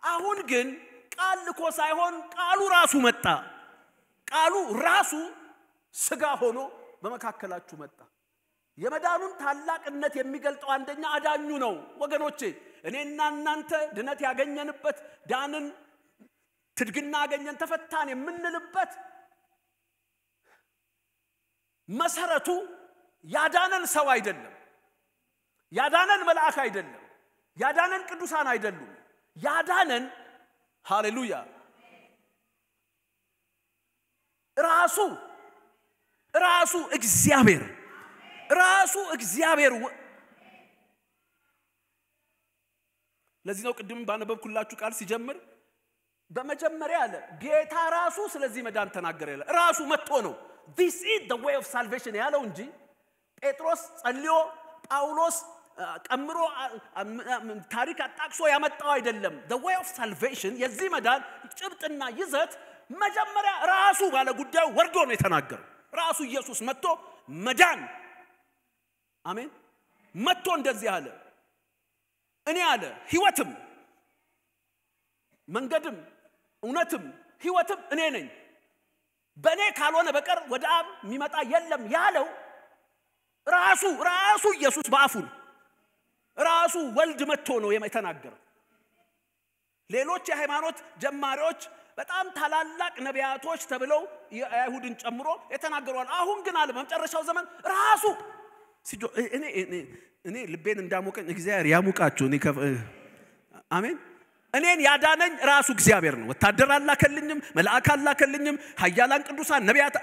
Speaker 1: አሁን ግን ቃል ልኮ ሳይሆን ቃሉ ራሱ መጣ ቃሉ ራሱ ስጋ ሆኖ በመካከላችሁ መጣ የመዳኑን ታላቅነት የሚገልጠው አንደኛ አዳኙ ነው ወገኖቼ እኔና እናንተ ድነት ያገኘንበት ዳንን ትድግና ያገኘን ተፈታን የምንልበት መሰረቱ ያዳነን ሰው አይደለም ያዳነን መልአክ አይደለም ያዳነን ቅዱሳን አይደሉም ያዳነን ሃሌሉያ ራሱ እግዚአብሔር ለዚህ ነው ቅድም ባነበብኩላችሁ ቃል ሲጀምር በመጀመሪያ አለ ጌታ ራሱ ስለዚህ መዳን ተናገረ ይላል ራሱ መጥቶ ነው this is the way of salvation ያለው እንጂ ጴጥሮስ ጸልዮ ጳውሎስ ቀምሮ ታሪክ አጣቅሶ ያመጣው አይደለም the way of salvation የዚህ መዳን ጭብጥና ይዘት መጀመሪያ ራሱ ባለ ጉዳዩ ወርዶ ነው የተናገረው ራሱ ኢየሱስ መጥቶ መዳን አሜን መጥቶ እንደዚህ አለ እኔ አለ ህይወትም መንገድም እውነትም ህይወትም እኔ ነኝ በእኔ ካልሆነ በቀር ወደ አብ የሚመጣ የለም ያለው ራሱ ኢየሱስ በአፉ ራሱ ወልድ መጥቶ ነው የተናገረው ሌሎች የሃይማኖት ጀማሪዎች በጣም ታላላቅ ነቢያቶች ተብለው የአይሁድን ጨምሮ የተናገሩዋል አሁን ግን አለ በመጨረሻው ዘመን ራሱ እኔ ልቤን እንዳሞቀኝ እግዚአብሔር ያሙቃችሁ አሜን እኔን ያዳነኝ ራሱ እግዚአብሔር ነው ወታደር አላከልኝም መልአክ አላከልኝም ኃያላን ቅዱሳን ነቢያት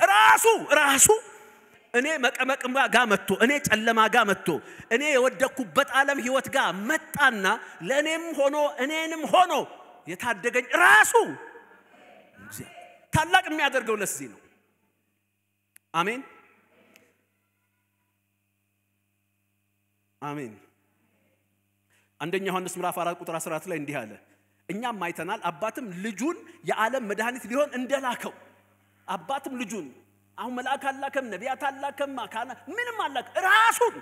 Speaker 1: ራሱ እኔ መቀመቅ ጋር መጥቶ እኔ ጨለማ ጋር መጥቶ እኔ የወደኩበት ዓለም ህይወት ጋር መጣና ለኔም ሆኖ እኔንም ሆኖ የታደገኝ ራሱ ታላቅ የሚያደርገው ለዚህ ነው አሜን አሜን አንደኛ ዮሐንስ ምዕራፍ 4 ቁጥር 14 ላይ እንዲህ አለ እኛም አይተናል አባትም ልጁን የዓለም መድኃኒት ሊሆን እንደላከው አባትም ልጁን አሁን መልአክ አላከም ነቢያት አላከም ማካና ምንም አላከ ራሱን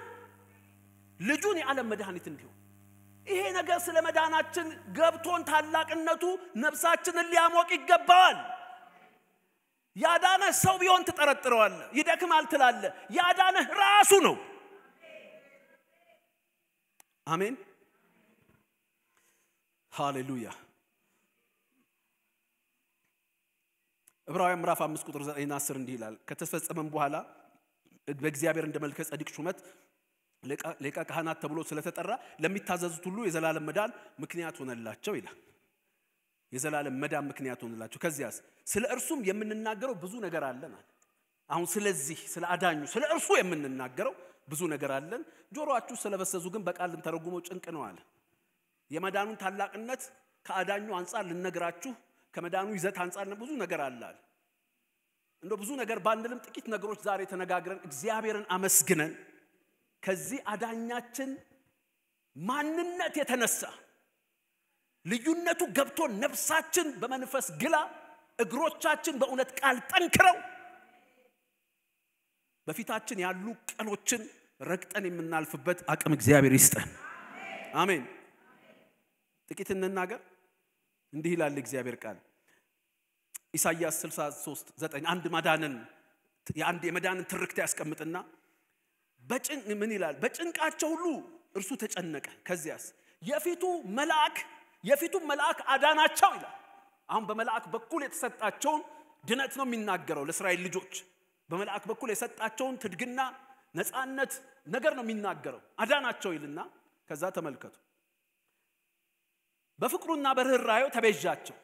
Speaker 1: ልጁን የዓለም መድኃኒት እንዲሆን ይሄ ነገር ስለ መዳናችን ገብቶን ታላቅነቱ ነፍሳችንን ሊያሞቅ ይገባዋል ያዳነ ሰው ቢሆን ተጠረጥረዋል ይደክማል ትላለ ያዳነ ራሱ ነው አሜን ሃሌሉያ ዕብራውያን ምዕራፍ 5 ቁጥር 9 እና 10 እንዲህ ይላል ከተፈጸመም በኋላ በእግዚአብሔር እንደመልከ ጸድቅ ሹመት ሊቀ ካህናት ተብሎ ስለተጠራ ለሚታዘዙት ሁሉ የዘላለም መዳን ምክንያት ሆነላቸው ይላል። የዘላለም መዳን ምክንያት ሆነላቸው። ከዚያስ ስለ እርሱም የምንናገረው ብዙ ነገር አለን። አሁን ስለዚህ ስለ አዳኙ ስለ እርሱ የምንናገረው ብዙ ነገር አለን። ጆሮአችሁ ስለበሰዙ ግን በቃል ልንተረጉመው ጭንቅ ነው አለ። የመዳኑን ታላቅነት ከአዳኙ አንፃር ልነግራችሁ ከመዳኑ ይዘት አንፃር ብዙ ነገር አለ። እንደው ብዙ ነገር ባንልም ጥቂት ነገሮች ዛሬ ተነጋግረን እግዚአብሔርን አመስግነን ከዚህ አዳኛችን ማንነት የተነሳ ልዩነቱ ገብቶ ነፍሳችን በመንፈስ ግላ እግሮቻችን በእውነት ቃል ጠንክረው በፊታችን ያሉ ቀኖችን ረግጠን የምናልፍበት አቅም እግዚአብሔር ይስጠን። አሜን። ጥቂት እንናገር። እንዲህ ይላል እግዚአብሔር ቃል ኢሳይያስ 63:9 አንድ የመዳንን ትርክት ያስቀምጥና ምን ይላል? በጭንቃቸው ሁሉ እርሱ ተጨነቀ። ከዚያስ የፊቱ መልአክ አዳናቸው ይላል። አሁን በመልአክ በኩል የተሰጣቸውን ድነት ነው የሚናገረው ለእስራኤል ልጆች። በመልአክ በኩል የሰጣቸውን ትድግና ነፃነት ነገር ነው የሚናገረው። አዳናቸው ይልና ከዛ ተመልከቱ። በፍቅሩና በርህራሄው ተቤዣቸው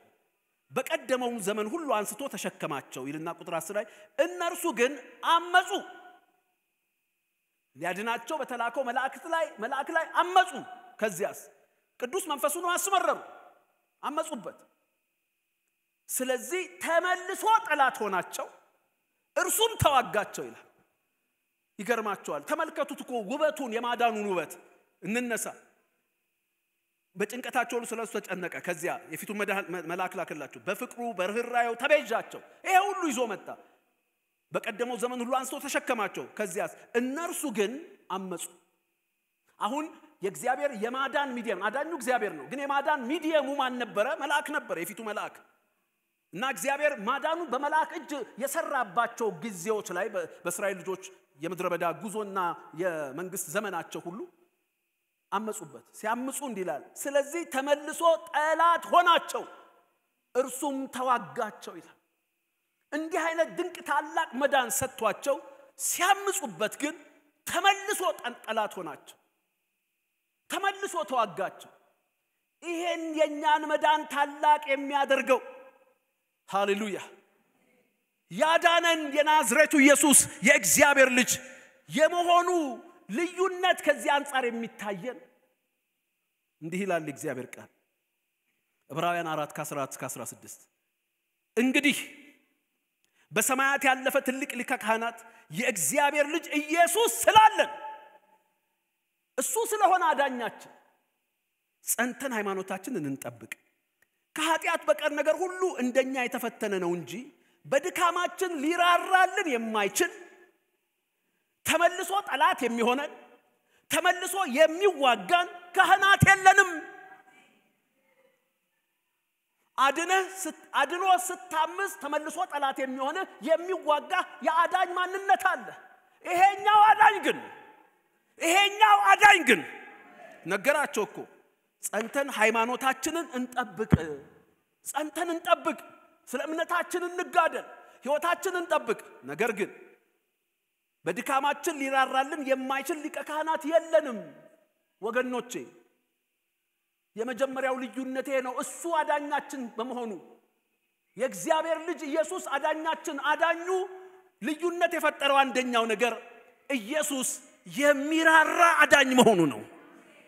Speaker 1: በቀደመው ዘመን ሁሉ አንስቶ ተሸከማቸው ይልና ቁጥር 10 ላይ እነርሱ ግን አመጹ። ሊያድናቸው በተላከው መልአክ ላይ አመጹ። ከዚያስ ቅዱስ መንፈሱን አስመረሩ፣ አመጹበት። ስለዚህ ተመልሶ ጠላት ሆናቸው፣ እርሱም ተዋጋቸው ይላል። ይገርማቸዋል። ተመልከቱት እኮ ውበቱን፣ የማዳኑን ውበት እንነሳ። በጭንቀታቸው ስለሱ ተጨነቀ። ከዚያ የፊቱ መልአክ ላከላቸው፣ በፍቅሩ በርህራሄው ተቤዣቸው። ይሄ ሁሉ ይዞ መጣ። በቀደመው ዘመን ሁሉ አንስቶ ተሸከማቸው። ከዚያስ እነርሱ ግን አመጹ። አሁን የእግዚአብሔር የማዳን ሚዲየም አዳኙ እግዚአብሔር ነው። ግን የማዳን ሚዲየሙ ማን ነበረ? መልአክ ነበረ፣ የፊቱ መልአክ። እና እግዚአብሔር ማዳኑ በመልአክ እጅ የሰራባቸው ጊዜዎች ላይ በእስራኤል ልጆች የምድረ በዳ ጉዞና የመንግስት ዘመናቸው ሁሉ አመጹበት። ሲያምጹ እንዲላል ስለዚህ ተመልሶ ጠላት ሆናቸው፣ እርሱም ተዋጋቸው ይላል። እንዲህ አይነት ድንቅ ታላቅ መዳን ሰጥቷቸው ሲያምጹበት ግን ተመልሶ ጠላት ሆናቸው፣ ተመልሶ ተዋጋቸው። ይሄን የኛን መዳን ታላቅ የሚያደርገው ሃሌሉያ ያዳነን የናዝሬቱ ኢየሱስ የእግዚአብሔር ልጅ የመሆኑ ልዩነት ከዚህ አንፃር የሚታየን እንዲህ ይላል እግዚአብሔር ቃል ዕብራውያን 4:14-16 እንግዲህ በሰማያት ያለፈ ትልቅ ሊቀ ካህናት የእግዚአብሔር ልጅ ኢየሱስ ስላለን እሱ ስለሆነ አዳኛችን ጸንተን ሃይማኖታችንን እንጠብቅ። ከኃጢአት በቀር ነገር ሁሉ እንደኛ የተፈተነ ነው እንጂ በድካማችን ሊራራልን የማይችል ተመልሶ ጠላት የሚሆነን ተመልሶ የሚዋጋን ካህናት የለንም። አድኖ ስታምስ ተመልሶ ጠላት የሚሆነ የሚዋጋ የአዳኝ ማንነት አለ። ይሄኛው አዳኝ ግን ነገራቸው እኮ ጸንተን ሃይማኖታችንን እንጠብቅ፣ ስለ እምነታችን እንጋደል፣ ሕይወታችንን እንጠብቅ። ነገር ግን በድካማችን ሊራራልን የማይችል ሊቀ ካህናት የለንም። ወገኖቼ የመጀመሪያው ልዩነት ይሄ ነው። እሱ አዳኛችን በመሆኑ የእግዚአብሔር ልጅ ኢየሱስ አዳኛችን አዳኙ ልዩነት የፈጠረው አንደኛው ነገር ኢየሱስ የሚራራ አዳኝ መሆኑ ነው።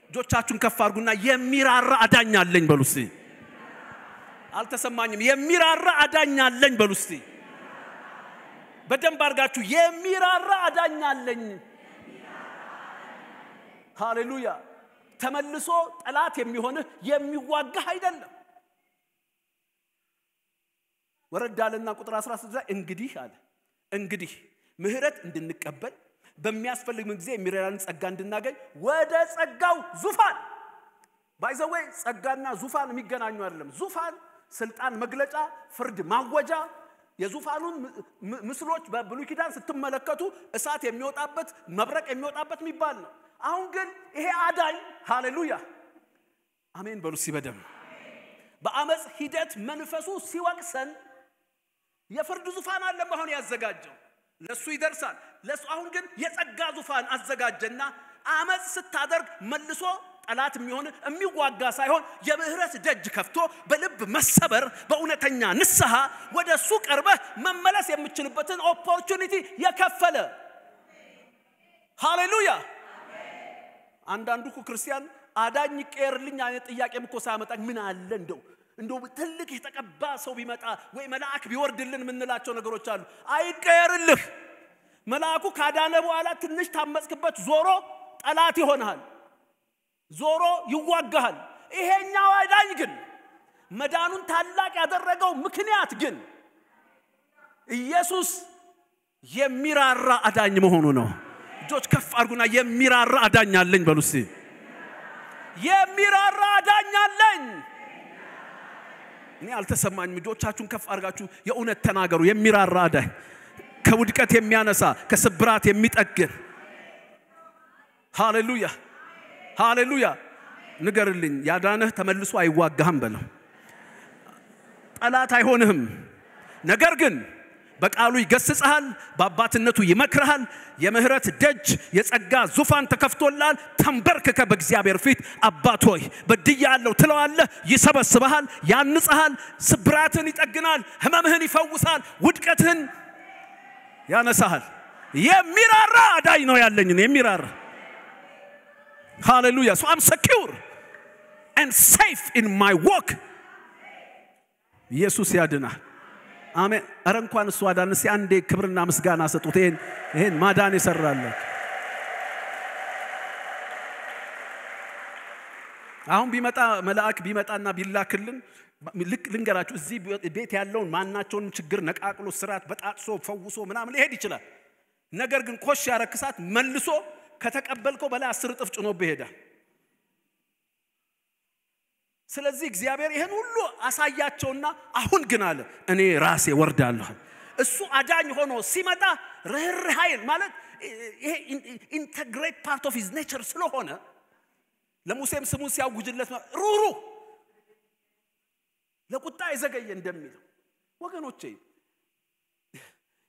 Speaker 1: እጆቻችሁን ከፍ አድርጉና የሚራራ አዳኝ አለኝ በሉ እስቲ። አልተሰማኝም? የሚራራ አዳኝ አለኝ በሉ እስቲ። በደንብ አድርጋችሁ የሚራራ አዳኝ አለኝ። ሃሌሉያ። ተመልሶ ጠላት የሚሆንህ የሚዋጋህ አይደለም። ወረዳልና ቁጥር 16 ላይ እንግዲህ ምህረት እንድንቀበል በሚያስፈልግ ጊዜ የሚረዳን ጸጋ እንድናገኝ ወደ ጸጋው ዙፋን ባይዘዌ ጸጋና ዙፋን የሚገናኙ አይደለም። ዙፋን ስልጣን መግለጫ፣ ፍርድ ማወጃ። የዙፋኑን ምስሎች በብሉይ ኪዳን ስትመለከቱ እሳት የሚወጣበት መብረቅ የሚወጣበት የሚባል ነው። አሁን ግን ይሄ አዳኝ ሃሌሉያ አሜን በሉ ሲበደም በአመጽ ሂደት መንፈሱ ሲወቅሰን የፍርድ ዙፋን አለ አሁን ያዘጋጀው ለሱ ይደርሳል። ለሱ አሁን ግን የጸጋ ዙፋን አዘጋጀና አመጽ ስታደርግ መልሶ ጠላት የሚሆን የሚዋጋ ሳይሆን የምህረት ደጅ ከፍቶ በልብ መሰበር በእውነተኛ ንስሐ ወደሱ ቀርበህ መመለስ የምትችልበትን ኦፖርቹኒቲ የከፈለ ሃሌሉያ አንዳንዱ ክርስቲያን አዳኝ ይቀርልኝ አይነት ጥያቄም እኮ ሳያመጣ ምን አለ እንደው ትልቅ የተቀባ ሰው ቢመጣ ወይ መልአክ ቢወርድልን ምንላቸው ነገሮች አሉ አይቀርልህ መልአኩ ካዳነ በኋላ ትንሽ ታመጽክበት ዞሮ ጠላት ይሆናል ዞሮ ይዋጋሃል ይሄኛው አዳኝ ግን መዳኑን ታላቅ ያደረገው ምክንያት ግን ኢየሱስ የሚራራ አዳኝ መሆኑ ነው እጆች ከፍ አድርጉና የሚራራ አዳኝ አለኝ በሉሲ የሚራራ አዳኝ አለኝ እኔ አልተሰማኝም እጆቻችሁን ከፍ አድርጋችሁ የእውነት ተናገሩ የሚራራ አዳኝ ከውድቀት የሚያነሳ ከስብራት የሚጠግን ሃሌሉያ ሃሌሉያ ንገርልኝ ያዳነህ ተመልሶ አይዋጋህም በለው ጠላት አይሆንህም ነገር ግን በቃሉ ይገስጽሃል በአባትነቱ ይመክርሃል የምህረት ደጅ የጸጋ ዙፋን ተከፍቶላል ተንበርክከ በእግዚአብሔር ፊት አባት ሆይ በድያለሁ ትለዋለህ ይሰበስብሃል ያንጽሃል ስብራትን ይጠግናል ህመምህን ይፈውሳል ውድቀትህን ያነሳሃል የሚራራ አዳኝ ነው ያለኝ የሚራራ Hallelujah. So I'm secure and safe in my walk. ኢየሱስ ያድናል አሜን አረ እንኳን እሱ አዳነ ሲአንዴ ክብርና ምስጋና ሰጡት ይሄን ማዳን ይሰራል አሁን ቢመጣ መልአክ ቢመጣና ቢላክልን ልክ ልንገራችሁ እዚህ ቤት ያለውን ማናቸውን ችግር ነቃቅሎ ስራት በጣጥሶ ፈውሶ ምናምን ሊሄድ ይችላል ነገር ግን ኮሽ ያረክሳት መልሶ ከተቀበልከው በላይ 10 እጥፍ ጭኖብህ ይሄዳል ስለዚህ እግዚአብሔር ይሄን ሁሉ አሳያቸውና አሁን ግን አለ እኔ ራሴ ወርዳለሁ እሱ አዳኝ ሆኖ ሲመጣ ርህራሄን ማለት ይሄ ኢንተግሬት ፓርት ኦፍ ሂዝ ኔቸር ስለሆነ ለሙሴም ስሙን ሲያውጅለት ሩሩ ለቁጣ ይዘገየ እንደሚለው ወገኖቼ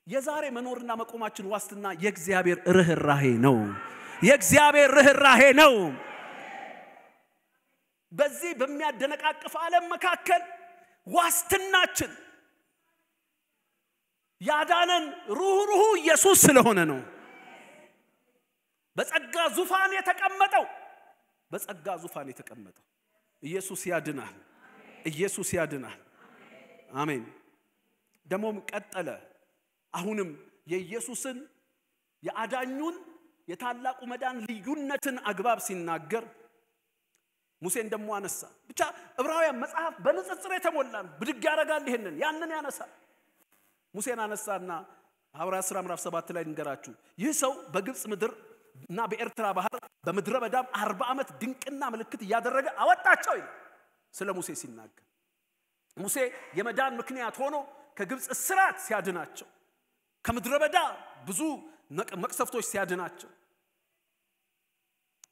Speaker 1: የዛሬ መኖርና መቆማችን ዋስትና የእግዚአብሔር ርህራሄ ነው የእግዚአብሔር ርህራሄ ነው በዚህ በሚያደነቃቅፍ ዓለም መካከል ዋስትናችን ያዳነን ሩህሩህ ኢየሱስ ስለሆነ ነው በጸጋ ዙፋን የተቀመጠው ኢየሱስ ያድናል ኢየሱስ ያድናል አሜን ደሞም ቀጠለ አሁንም የኢየሱስን የአዳኙን የታላቁ መዳን ልዩነትን አግባብ ሲናገር ሙሴን ደሞ አነሳ ብቻ ዕብራውያን መጽሐፍ በንጽጽር የተሞላ ብድግ ያረጋል ይሄንን ያንን ያነሳ ሙሴን አነሳና ሐዋርያት ሥራ ምዕራፍ 7 ላይ እንገራችሁ ይህ ሰው በግብጽ ምድር እና በኤርትራ ባህር በመድረ በዳም 40 ዓመት ድንቅና ምልክት ያደረገ አወጣቸው ይላል ስለ ሙሴ ሲናገር ሙሴ የመዳን ምክንያት ሆኖ ከግብጽ እስራት ሲያድናቸው ከመድረ በዳ ብዙ መቅሰፍቶች ሲያድናቸው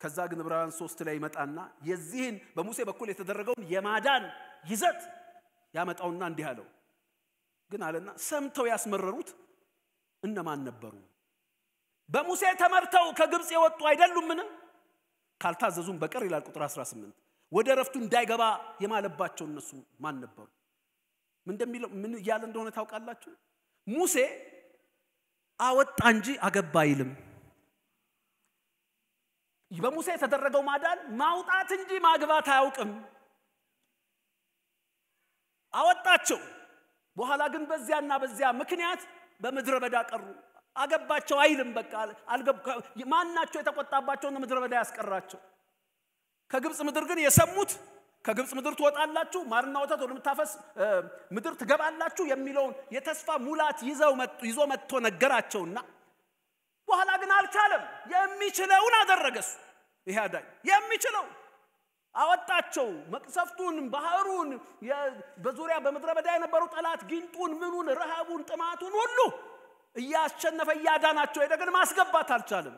Speaker 1: ከዛ ግን ዕብራውያን 3 ላይ ይመጣና የዚህን በሙሴ በኩል የተደረገውን የማዳን ይዘት ያመጣውና እንዲህ አለው ግን አለና ሰምተው ያስመረሩት እነማን ነበሩ በሙሴ ተመርተው ከግብጽ የወጡ አይደሉምን ካልታዘዙም በቀር ይላል ቁጥር 18 ወደ ረፍቱ እንዳይገባ የማለባቸው እነሱ ማን ነበሩ ምን እንደሚለው ምን ያለ እንደሆነ ታውቃላችሁ ሙሴ አወጣ እንጂ አገባ አይልም በሙሴ የተደረገው ማዳን ማውጣት እንጂ ማግባት አያውቅም አወጣቸው በኋላ ግን በዚያና በዚያ ምክንያት በመድረ በዳ ቀሩ አገባቸው አይልም በቃ ማናቸው የተቆጣባቸው ነው መድረ በዳ ያስቀራቸው ከግብጽ ምድር ግን የሰሙት ከግብጽ ምድር ትወጣላችሁ ማርና ወተት ወደምታፈስ ምድር ትገባላችሁ የሚለውን የተስፋ ሙላት ይዞ መጥቶ ነገራቸውና በኋላ ግን አልቻለም የሚችለውን አደረገሱ ይሄ አዳኝ የሚችለው አወጣቸው መቅሰፍቱን ባህሩን በዙሪያ በመድረ በዳ የነበሩ ጠላት ጊንጡን ምኑን ረሃቡን ጥማቱን ሁሉ እያሸነፈ ያዳናቸው የደገን ማስገባት አልቻለም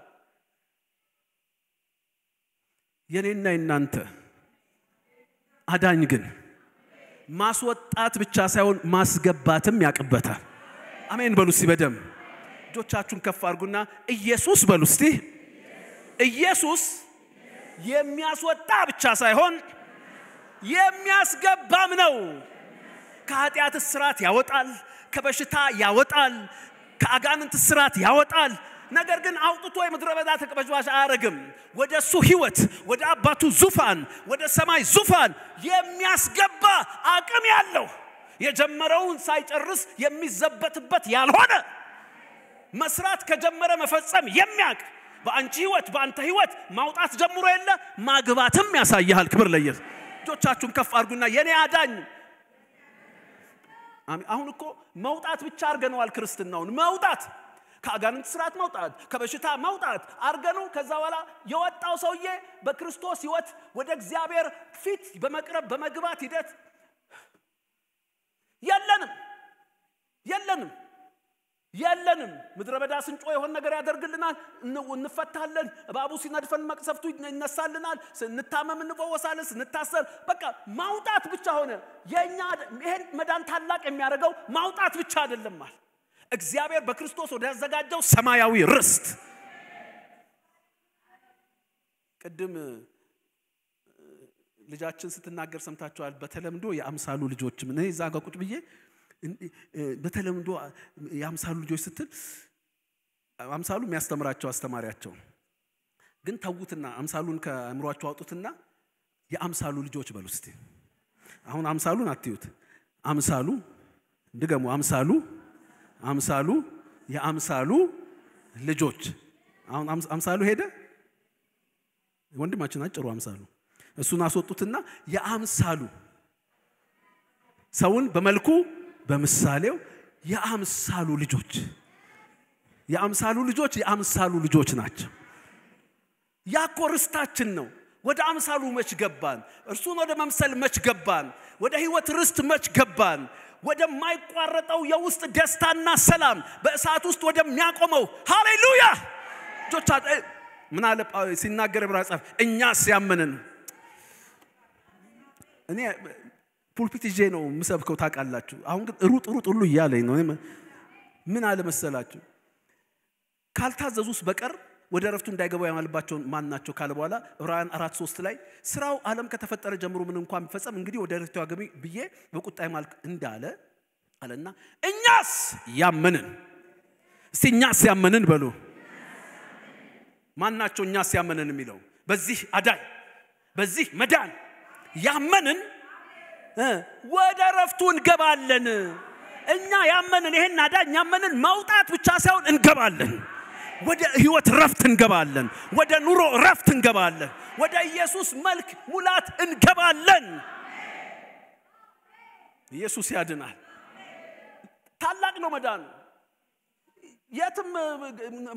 Speaker 1: የኔና እናንተ አዳኝ ግን ማስወጣት ብቻ ሳይሆን ማስገባትም ያቀበታል አሜን በሉ እስቲ በደም እጆቻችሁን ከፍ አድርጉና ኢየሱስ በሉ እስቲ ኢየሱስ የሚያስወጣ ብቻ ሳይሆን የሚያስገባም ነው። ከኃጢአት እስራት ያወጣል፣ ከበሽታ ያወጣል፣ ከአጋንንት እስራት ያወጣል። ነገር ግን አውጥቶ የምድረ በዳ ተቀበዝባዥ አያረግም። ወደሱ ህይወት፣ ወደ አባቱ ዙፋን፣ ወደ ሰማይ ዙፋን የሚያስገባ አቅም ያለው የጀመረውን ሳይጨርስ የሚዘበትበት ያልሆነ መስራት ከጀመረ መፈጸም የሚያቅ በአንቺ ህይወት በአንተ ህይወት ማውጣት ጀምሮ የለ ማግባትም ያሳያል። ክብር ለኢየሱስ። እጆቻችሁን ከፍ አድርጉና የኔ አዳኝ አሁን እኮ መውጣት ብቻ አርገነዋል። ክርስትናውን መውጣት ከአጋንንት ስራት መውጣት ከበሽታ መውጣት አርገነው ከዛ በኋላ የወጣው ሰውዬ በክርስቶስ ህይወት ወደ እግዚአብሔር ፊት በመቅረብ በመግባት ሂደት የለንም ምድረ በዳ ስንጮ የሆነ ነገር ያደርግልናል፣ እንፈታለን። እባቡ ሲነድፈን መቅሰፍቱ ይነሳልናል፣ ስንታመም እንፈወሳለን፣ ስንታሰር በቃ ማውጣት ብቻ ሆነ። የኛ ይሄን መዳን ታላቅ የሚያደርገው ማውጣት ብቻ አይደለም ማለት እግዚአብሔር በክርስቶስ ወደ ያዘጋጀው ሰማያዊ ርስት። ቅድም ልጃችን ስትናገር ሰምታችኋል። በተለምዶ የአምሳሉ ልጆች ምን እዛ ጋር ቁጭ ብዬ በተለምዶ የአምሳሉ ልጆች ስትል አምሳሉ የሚያስተምራቸው አስተማሪያቸው ግን ተውትና አምሳሉን ከአእምሮአቸው አውጡትና የአምሳሉ ልጆች በሉ እስቲ። አሁን አምሳሉን አትዩት። አምሳሉ ድገሙ። አምሳሉ የአምሳሉ ልጆች። አሁን አምሳሉ ሄደ ወንድማችን አጭሩ አምሳሉ እሱን አስወጡትና የአምሳሉ ሰውን በመልኩ በምሳሌው የአምሳሉ ልጆች ናቸው። ያቆርስታችን ነው። ወደ አምሳሉ መች ገባን? እርሱን ወደ መምሰል መች ገባን? ወደ ህይወት ርስት መች ገባን? ወደ ማይቋረጠው የውስጥ ደስታና ሰላም በእሳት ውስጥ ወደሚያቆመው ሃሌሉያ ጆቻ ምን አለ ሲናገር ዕብራውያን ጻፍ እኛስ ያመንን እኔ ፑልፒት ይዤ ነው ምሰብከው ታውቃላችሁ። አሁን ግን ሩጥ ሁሉ እያለኝ ነው። ምን አለ መሰላችሁ ካልታዘዙስ በቀር ወደ ረፍቱ እንዳይገቡ ያማልባቸው ማናቸው ካለ በኋላ ዕብራውያን 4:3 ላይ ስራው ዓለም ከተፈጠረ ጀምሮ ምን እንኳን ቢፈጸም እንግዲህ ወደ ረፍቱ ያገቢ ብዬ በቁጣይ ማልክ እንዳለ አለና እኛስ ያመንን እስቲ እኛስ ያመንን በሉ። ማናቸው እኛስ ያመንን የሚለው በዚህ አዳኝ በዚህ መዳን ያመንን ወደ ረፍቱ እንገባለን። እኛ ያመንን ይሄን አዳኝ ያመንን መውጣት ብቻ ሳይሆን እንገባለን። ወደ ህይወት ረፍት እንገባለን። ወደ ኑሮ ረፍት እንገባለን። ወደ ኢየሱስ መልክ ሙላት እንገባለን። ኢየሱስ ያድናል። ታላቅ ነው መዳን። የትም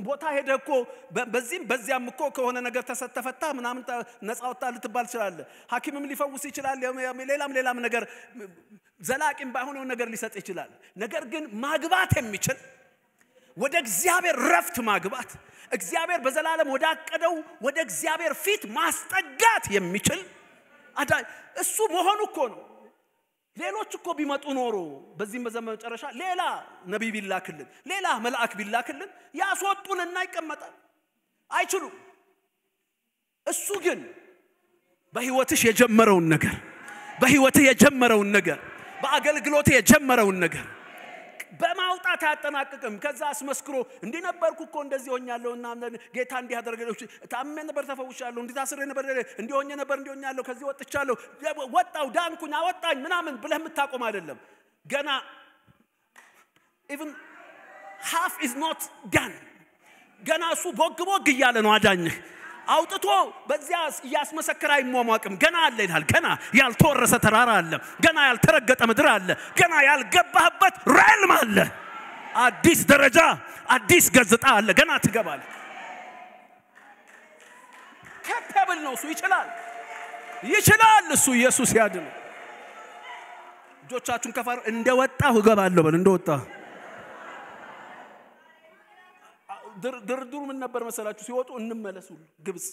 Speaker 1: ቦታ ሄደኮ በዚህም በዚያም እኮ ከሆነ ነገር ተሰተፈታ ምናምን ነፃ ወጣ ልትባል ይችላል። ሐኪምም ሊፈውስ ይችላል። ሌላም ነገር ዘላቂም ባይሆን ነገር ሊሰጥ ይችላል። ነገር ግን ማግባት የሚችል ወደ እግዚአብሔር ረፍት ማግባት እግዚአብሔር በዘላለም ወዳቀደው ወደ እግዚአብሔር ፊት ማስጠጋት የሚችል አዳኝ እሱ መሆኑ እኮ ነው። ሌሎች እኮ ቢመጡ ኖሮ በዚህም በዘመን መጨረሻ ሌላ ነብይ ቢላክልን ሌላ መልአክ ቢላክልን ያስወጡንና ይቀመጣል። አይችሉም። እሱ ግን በህይወትሽ የጀመረውን ነገር በአገልግሎት የጀመረውን ነገር በማውጣት ያጠናቅቅም። ከዛ አስመስክሮ እንዲነበርኩ እኮ እንደዚህ ሆኛለሁና ጌታ እንዲህ አደረገልኝ፣ ታመመ ነበር ተፈውሻለሁ፣ እንዲህ ታስሬ ነበር እንዲሆኛ ነበር እንዲሆኛለሁ፣ ከዚህ ወጥቻለሁ፣ ወጣው ዳንኩኝ አወጣኝ ምናምን ብለህ የምታቆም አይደለም። ገና even half is not done። ገና እሱ ቦግ እያለ ነው አዳኝህ አውጥቶ በዚያ ያስመሰከረ አይሟሟቅም። ገና አለ ይላል። ገና ያልተወረሰ ተራራ አለ፣ ገና ያልተረገጠ ምድር አለ፣ ገና ያልገባህበት ራልም አለ። አዲስ ደረጃ አዲስ ገጽታ አለ። ገና ትገባለህ። capable ነው እሱ ይችላል እሱ ኢየሱስ ያድን። እጆቻችሁን ከፋር እንደወጣሁ እገባለሁ በል። እንደወጣሁ ድርድሩ ምን ነበር መሰላችሁ? ሲወጡ እንመለሱ ግብጽ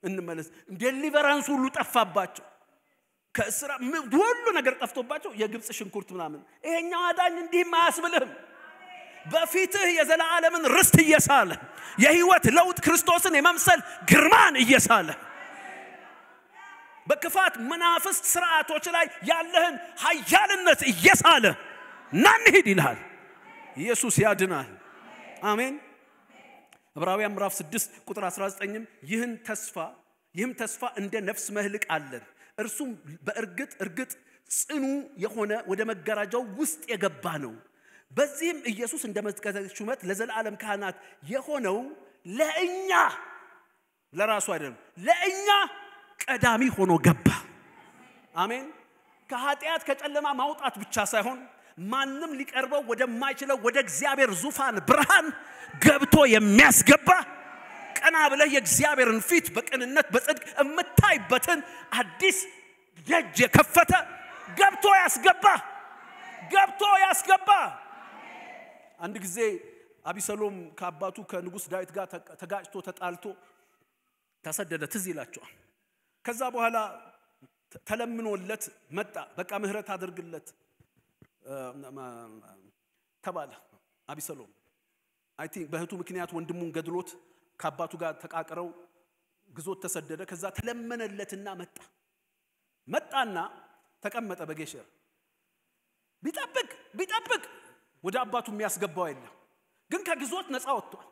Speaker 1: እንመለስ ዴሊቨራንስ ሁሉ ጠፋባቸው። ከእስራ ሁሉ ነገር ጠፍቶባቸው የግብጽ ሽንኩርት ምናምን ይሄኛው አዳኝ እንዲህ ማያስብልህም። በፊትህ የዘላለምን ርስት እየሳለ የህይወት ለውጥ ክርስቶስን የመምሰል ግርማን እየሳለ በክፋት መናፍስት ስርዓቶች ላይ ያለህን ኃያልነት እየሳለ ናንሂድ ይልሃል። ኢየሱስ ያድናል። አሜን። ዕብራውያን ምዕራፍ 6 ቁጥር 19 ይህም ተስፋ እንደ ነፍስ መህልቅ አለን እርሱም በእርግጥ ጽኑ የሆነ ወደ መጋረጃው ውስጥ የገባ ነው። በዚህም ኢየሱስ እንደ መስቀል ሹመት ለዘላለም ካህናት የሆነው ለእኛ ለራሱ አይደለም ለእኛ ቀዳሚ ሆኖ ገባ። አሜን። ከኃጢአት ከጨለማ ማውጣት ብቻ ሳይሆን ማንም ሊቀርበው ወደማይችለው ወደ እግዚአብሔር ዙፋን ብርሃን ገብቶ የሚያስገባ ቀና ብለህ የእግዚአብሔርን ፊት በቅንነት በጽድቅ እምታይበትን አዲስ ደጅ የከፈተ ገብቶ ያስገባ። አንድ ጊዜ አቢሰሎም ከአባቱ ከንጉስ ዳዊት ጋር ተጋጭቶ ተጣልቶ ተሰደደ። ትዝ ይላችኋል። ከዛ በኋላ ተለምኖለት መጣ። በቃ ምህረት አድርግለት ተባለ። አቢሰሎም አይ ቲንክ በእህቱ ምክንያት ወንድሙን ገድሎት ከአባቱ ጋር ተቃቅረው ግዞት ተሰደደ። ከዛ ተለመነለትና መጣና ተቀመጠ በጌሸር ቢጠብቅ ወደ አባቱ የሚያስገባው የለም። ግን ከግዞት ነፃ ወጥቷል።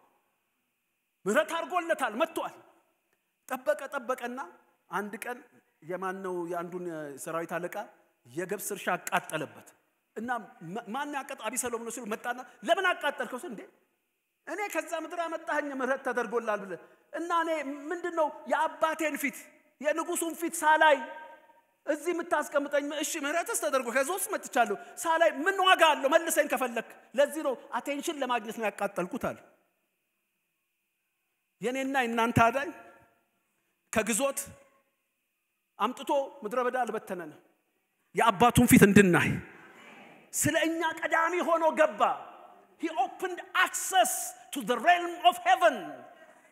Speaker 1: ምህረት አድርጎለታል መጥቷል። ጠበቀና አንድ ቀን የማነው የአንዱን ሰራዊት አለቃ የገብስ እርሻ አቃጠለበት እና ማን ያቀጣ አቢሰሎም ነው ሲሉ መጣና ለምን አቃጠልከው? እንዴ እኔ ከዛ ምድር አመጣኸኝ ምህረት ተደርጎላል ብለ እና እኔ ምንድነው የአባቴን ፊት የንጉሱን ፊት ሳላይ እዚህ የምታስቀምጠኝ? እሺ ምህረትስ ተደርጎ ከዞስ መጥቻለሁ ሳላይ ምን ዋጋ አለው? መልሰኝ ከፈለክ። ለዚህ ነው አቴንሽን ለማግኘት ነው ያቃጠልኩት አለ። የኔና እናንተ አዳኝ ከግዞት አምጥቶ ምድረ በዳ አልበተነን የአባቱን ፊት እንድናይ ስለኛ ቀዳሚ ሆኖ ገባ። He opened access to the realm of heaven.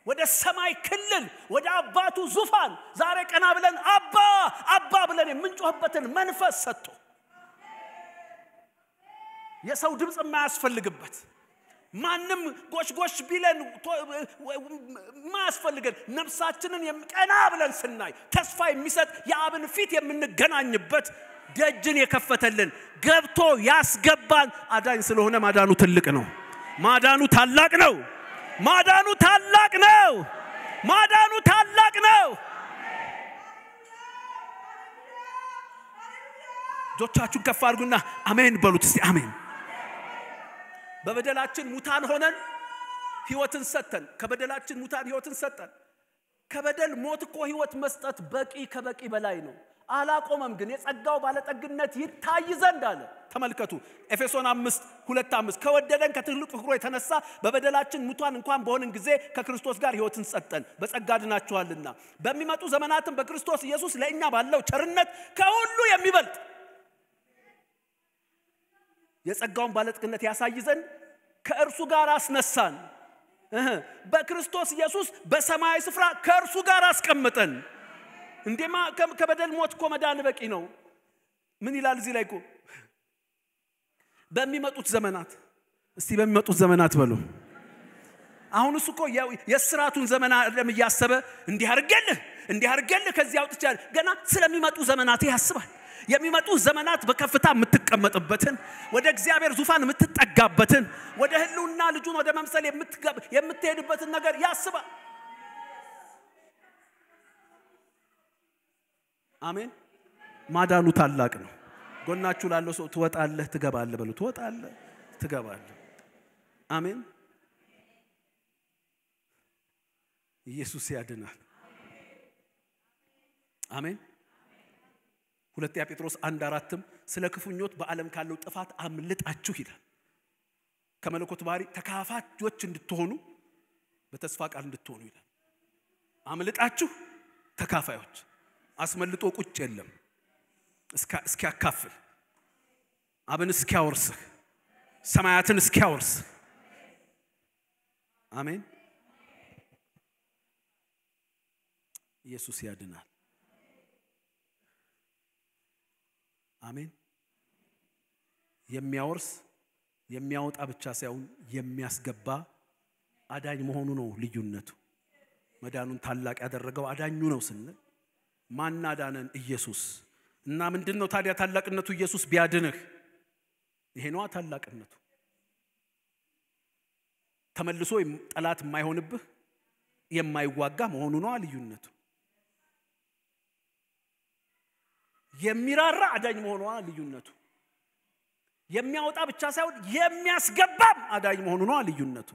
Speaker 1: ወደ ሰማይ ክልል ወደ አባቱ ዙፋን ዛሬ ቀና ብለን አባ ብለን የምንጮህበትን መንፈስ ሰጥቶ የሰው ድምጽ የማያስፈልግበት ማንም ጎሽ ቢለን ማያስፈልገን ነፍሳችንን ቀና ብለን ስናይ ተስፋ የሚሰጥ የአብን ፊት የምንገናኝበት ደጅን የከፈተልን ገብቶ ያስገባን አዳኝ ስለሆነ ማዳኑ ትልቅ ነው። ማዳኑ ታላቅ ነው። ጆቻችሁን ከፍ አድርጉና አሜን በሉት እስቲ አሜን። በበደላችን ሙታን ሆነን ህይወትን ሰጠን። ከበደላችን ሙታን ህይወትን ሰጠን። ከበደል ሞት እኮ ህይወት መስጠት ከበቂ በላይ ነው። አላቆመም ግን የጸጋው ባለጠግነት ይታይ ዘንድ አለ። ተመልከቱ ኤፌሶን 5:2-5 ከወደደን ከትልቅ ፍቅሩ የተነሳ በበደላችን ሙታን እንኳን በሆነን ጊዜ ከክርስቶስ ጋር ህይወትን ሰጠን። በጸጋ ድናችኋልና በሚመጡ ዘመናትም በክርስቶስ ኢየሱስ ለእኛ ባለው ቸርነት ከሁሉ የሚበልጥ የጸጋውን ባለጠግነት ያሳይ ዘንድ ከእርሱ ጋር አስነሳን። በክርስቶስ ኢየሱስ በሰማያዊ ስፍራ ከእርሱ ጋር አስቀመጠን። እንደማ ከበደል ሞት እኮ መዳን በቂ ነው። ምን ይላል እዚህ ላይ እኮ በሚመጡት ዘመናት እስቲ በሚመጡት ዘመናት በሉ። አሁን እሱ እኮ የሥራቱን ዘመን ለምያሰበ እንዲህ አርገልህ ከዚህ አውጥቻለሁ ገና ስለሚመጡ ዘመናት ያስባል። የሚመጡ ዘመናት በከፍታ የምትቀመጥበትን ወደ እግዚአብሔር ዙፋን የምትጠጋበትን ወደ ህልውና ልጁን ወደ መምሰል የምትሄድበትን ነገር ያስባል። አሜን። ማዳኑ ታላቅ ነው። ጎናችሁ ላለው ሰው ትወጣለህ ትገባለህ በሉ። ትወጣለህ ትገባለህ። አሜን። ኢየሱስ ያድናል። አሜን። ሁለተኛ ጴጥሮስ 1:4 ስለ ክፉኞት በዓለም ካለው ጥፋት አምልጣችሁ ይላል። ከመለኮት ባህሪ ተካፋቾች እንድትሆኑ በተስፋ ቃል እንድትሆኑ ይላል። አምልጣችሁ ተካፋዮች አስመልጦ ቁጭ የለም እስኪያካፍል አብን እስኪያወርስ ሰማያትን እስኪያወርስ። አሜን። ኢየሱስ ያድናል። አሜን። የሚያወርስ የሚያወጣ ብቻ ሳይሆን የሚያስገባ አዳኝ መሆኑ ነው ልዩነቱ። መዳኑን ታላቅ ያደረገው አዳኙ ነው ስንል ማን አዳነን? ኢየሱስ። እና ምንድነው ታዲያ ታላቅነቱ? ኢየሱስ ቢያድንህ ይሄ ነው ታላቅነቱ። ተመልሶ ጠላት የማይሆንብህ የማይዋጋ መሆኑ ነው ልዩነቱ። የሚራራ አዳኝ መሆኑ ነው ልዩነቱ። የሚያወጣ ብቻ ሳይሆን የሚያስገባም አዳኝ መሆኑ ነው ልዩነቱ።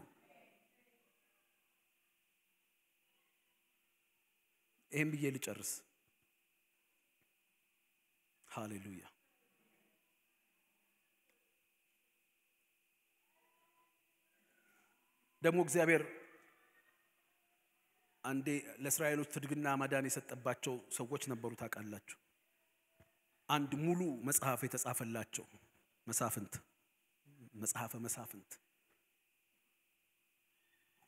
Speaker 1: ይሄን ብዬ ልጨርስ። ሃሌሉያ። ደግሞ እግዚአብሔር አንዴ ለእስራኤሎች ትድግና ማዳን የሰጠባቸው ሰዎች ነበሩ ታውቃላችሁ። አንድ ሙሉ መጽሐፍ የተጻፈላቸው መሳፍንት፣ መጽሐፈ መሳፍንት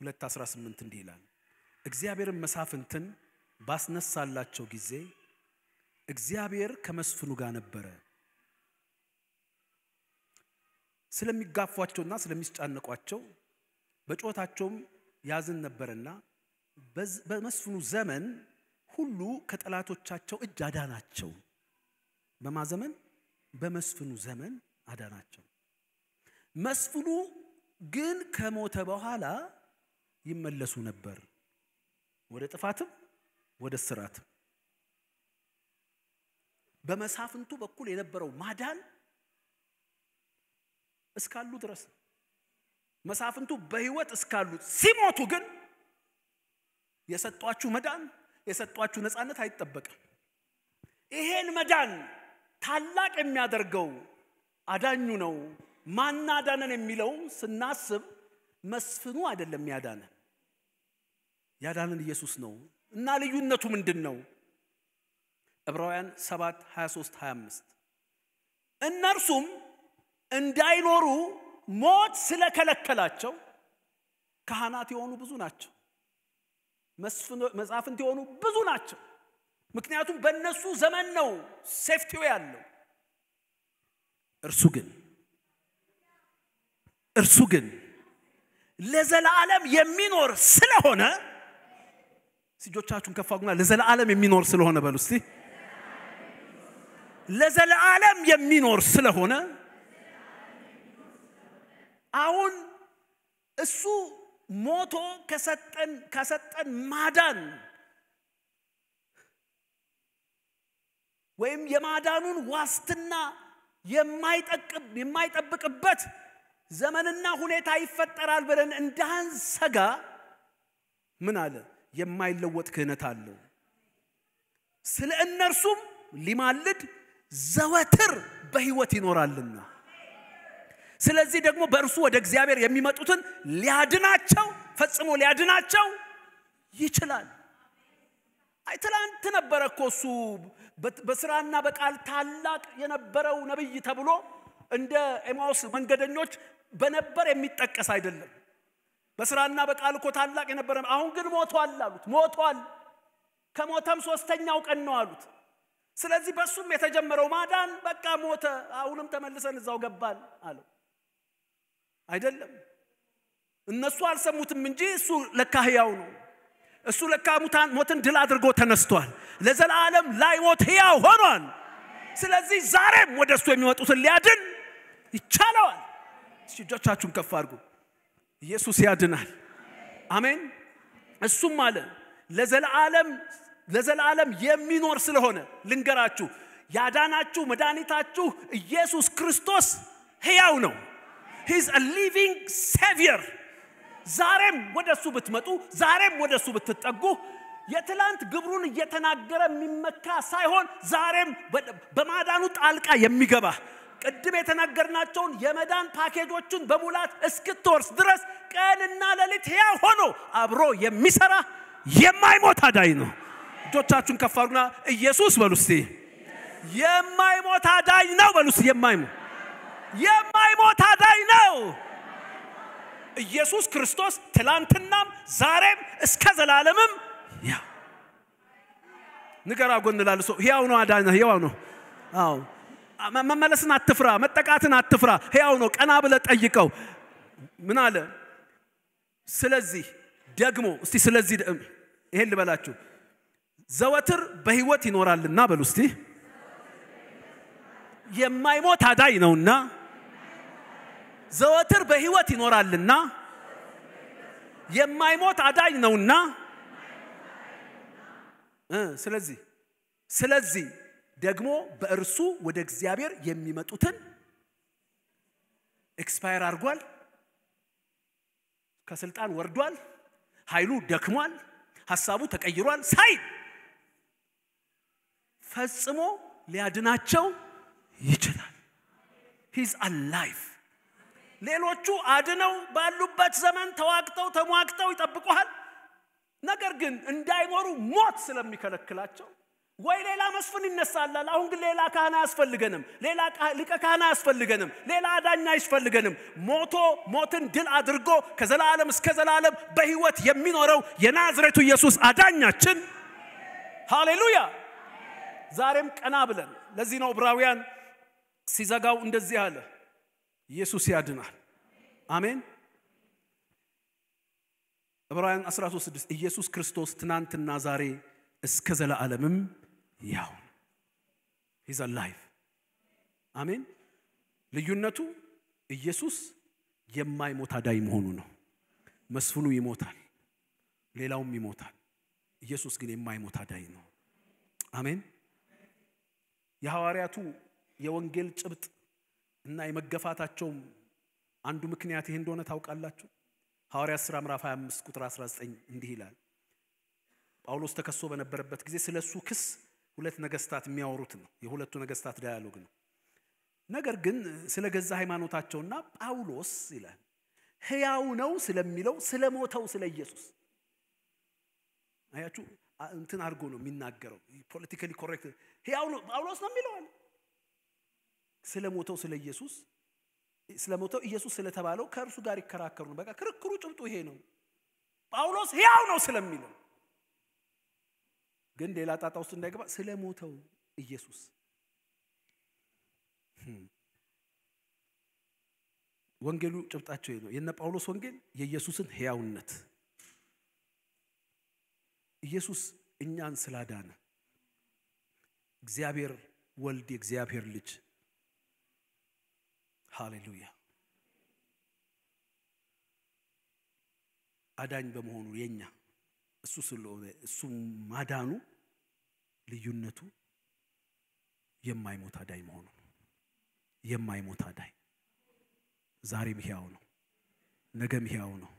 Speaker 1: 2:18 እንዲህ ይላል። እግዚአብሔርም መሳፍንትን ባስነሳላቸው ጊዜ እግዚአብሔር ከመስፍኑ ጋር ነበረ፣ ስለሚጋፏቸውና ስለሚጫነቋቸው በጮታቸውም ያዝን ነበርና በመስፍኑ ዘመን ሁሉ ከጠላቶቻቸው እጅ አዳናቸው። በማዘመን በመስፍኑ ዘመን አዳናቸው። መስፍኑ ግን ከሞተ በኋላ ይመለሱ ነበር ወደ ጥፋትም ወደ እስራትም። በመሳፍንቱ በኩል የነበረው ማዳን እስካሉ ድረስ መሳፍንቱ በህይወት እስካሉ፣ ሲሞቱ ግን የሰጧችሁ መዳን የሰጧችሁ ነፃነት አይተበቀም። ይሄን መዳን ታላቅ የሚያደርገው አዳኙ ነው። ማን አዳነን የሚለው ስናስብ መስፍኑ አይደለም ያዳነን፣ ያዳነን ኢየሱስ ነው። እና ልዩነቱ ምንድነው? ዕብራውያን 7:23-25 እነርሱም እንዳይኖሩ ሞት ስለከለከላቸው ካህናት የሆኑ ብዙ ናቸው፣ መሳፍንት የሆኑ ብዙ ናቸው። ምክንያቱም በእነሱ ዘመን ነው ሴፍቲው ያለው። እርሱ ግን ለዘላለም የሚኖር ስለሆነ ሲጆቻችሁን ከፋጉና ለዘላለም የሚኖር ስለሆነ በሉ እስቲ። ለዘላለም የሚኖር ስለሆነ አሁን እሱ ሞቶ ከሰጠን ማዳን ወይም የማዳኑን ዋስትና የማይጠብቅበት ዘመንና ሁኔታ ይፈጠራል ብለን እንዳንሰጋ ምን አለ? የማይለወጥ ክህነት አለው። ስለ እነርሱም ሊማልድ ዘወትር በህይወት ይኖራልና። ስለዚህ ደግሞ በእርሱ ወደ እግዚአብሔር የሚመጡትን ሊያድናቸው ፈጽሞ ሊያድናቸው ይችላል። አይተላንት ነበረኮ እሱ በስራና በቃል ታላቅ የነበረው ነብይ ተብሎ እንደ ኤማውስ መንገደኞች በነበር የሚጠቀስ አይደለም። በስራና በቃል እኮ ታላቅ የነበረ፣ አሁን ግን ሞቷል አሉት። ሞቷል፣ ከሞተም 3ኛው ቀን ነው አሉት። ስለዚህ በሱም የተጀመረው ማዳን በቃ ሞተ፣ አሁንም ተመልሰን እዛው ገባን አለው። አይደለም፣ እነሱ አልሰሙትም እንጂ እሱ ለካ ሕያው ነው። እሱ ለካ ሞትን ድል አድርጎ ተነስቷል። ለዘላለም ላይ ሞት ሕያው ሆኗል። ስለዚህ ዛሬም ወደሱ የሚመጡትን ሊያድን ይቻላል። እጆቻችሁን ከፍ አድርጉ። ኢየሱስ ያድናል። አሜን። እሱም አለ ለዘላለም የሚኖር ስለሆነ ልንገራችሁ፣ ያዳናችሁ መድኃኒታችሁ ኢየሱስ ክርስቶስ ሕያው ነው። He is a living savior. ዛሬም ወደሱ ብትመጡ፣ ዛሬም ወደሱ ብትጠጉ የትላንት ግብሩን እየተናገረ የሚመካ ሳይሆን ዛሬም በማዳኑ ጣልቃ የሚገባ ቅድም የተናገርናቸውን የመዳን ፓኬጆችን በሙላት እስክትወርስ ድረስ ቀንና ሌሊት ሕያው ሆኖ አብሮ የሚሰራ የማይሞት አዳኝ ነው። እጆቻችሁን ከፍ አድርጉና ኢየሱስ በሉ እስቲ። የማይሞት አዳኝ ነው በሉ እስቲ። የማይሞት አዳኝ ነው ኢየሱስ ክርስቶስ። ትላንትናም ዛሬም እስከ ዘላለምም ያው ንገራ ጎን ላልሶ ሕያው ነው። አዳኝ ነው፣ ሕያው ነው። አዎ መመለስን አትፍራ፣ መጠቃትን አትፍራ። ሕያው ነው። ቀና ብለ ጠይቀው። ምን አለ? ስለዚህ ደግሞ እስቲ ስለዚህ ይሄን ልበላችሁ ዘወትር በህይወት ይኖራልና በሉ እስቲ የማይሞት አዳኝ ነውና ዘወትር በህይወት ይኖራልና የማይሞት አዳኝ ነውና ስለዚህ ደግሞ በእርሱ ወደ እግዚአብሔር የሚመጡትን ኤክስፓየር አርጓል ከስልጣን ወርዷል ኃይሉ ደክሟል ሐሳቡ ተቀይሯል ሳይ ፈጽሞ ሊያድናቸው ይችላል he is alive ሌሎቹ አድነው ባሉበት ዘመን ተሟግተው ይጠብቁሃል ነገር ግን እንዳይኖሩ ሞት ስለሚከለክላቸው ወይ ሌላ መስፍን ይነሳል አሁን ግን ሌላ ካህን አያስፈልገንም ሌላ ሊቀ ካህን አያስፈልገንም ሌላ አዳኝ አያስፈልገንም ሞትን ድል አድርጎ ከዘላለም እስከ ዘላለም በህይወት የሚኖረው የናዝሬቱ ኢየሱስ አዳኛችን ሃሌሉያ ዛሬም ቀና ብለን ለዚህ ነው ዕብራውያን ሲዘጋው እንደዚህ አለ ኢየሱስ ያድናል አሜን ዕብራውያን 13:6 ኢየሱስ ክርስቶስ ትናንትና ዛሬ እስከ ዘላለምም ያው he's alive አሜን ልዩነቱ ኢየሱስ የማይሞት አዳኝ መሆኑ ነው መስፍኑ ይሞታል ሌላውም ይሞታል ኢየሱስ ግን የማይሞት አዳኝ ነው አሜን የሐዋርያቱ የወንጌል ጭብጥ እና የመገፋታቸው አንዱ ምክንያት ይሄ እንደሆነ ታውቃላችሁ ሐዋርያት ሥራ ምዕራፍ 25 ቁጥር 19 እንዲህ ይላል ጳውሎስ ተከሶ በነበረበት ጊዜ ስለሱ ክስ ሁለት ነገስታት የሚያወሩት ነው የሁለቱ ነገስታት ዳያሎግ ነው ነገር ግን ስለገዛ ሃይማኖታቸውና ጳውሎስ ይላል ሕያው ነው ስለሚለው ስለሞተው ስለ ኢየሱስ አያችሁ እንትን አርጎ ነው የሚናገረው ፖለቲካሊ ኮሬክት ሕያው ነው ጳውሎስ ነው የሚለው ስለሞተው ስለ ኢየሱስ ስለሞተው ኢየሱስ ስለተባለው ከእርሱ ጋር ይከራከሩ ነው በቃ ክርክሩ ጭብጡ ይሄ ነው ጳውሎስ ሕያው ነው ስለሚለው ግን ሌላ ጣጣ ውስጥ እንዳይገባ ስለሞተው ኢየሱስ ወንጌሉ ጭብጣቸው ነው የነ ጳውሎስ ወንጌል የኢየሱስን ሕያውነት ኢየሱስ እኛን ስላዳነ እግዚአብሔር ወልድ የእግዚአብሔር ልጅ ሃሌሉያ አዳኝ በመሆኑ የኛ እሱ ስለሆነ እሱ ማዳኑ ልዩነቱ የማይሞት አዳኝ መሆኑ የማይሞት አዳኝ ዛሬም ሕያው ነው ነገም ሕያው ነው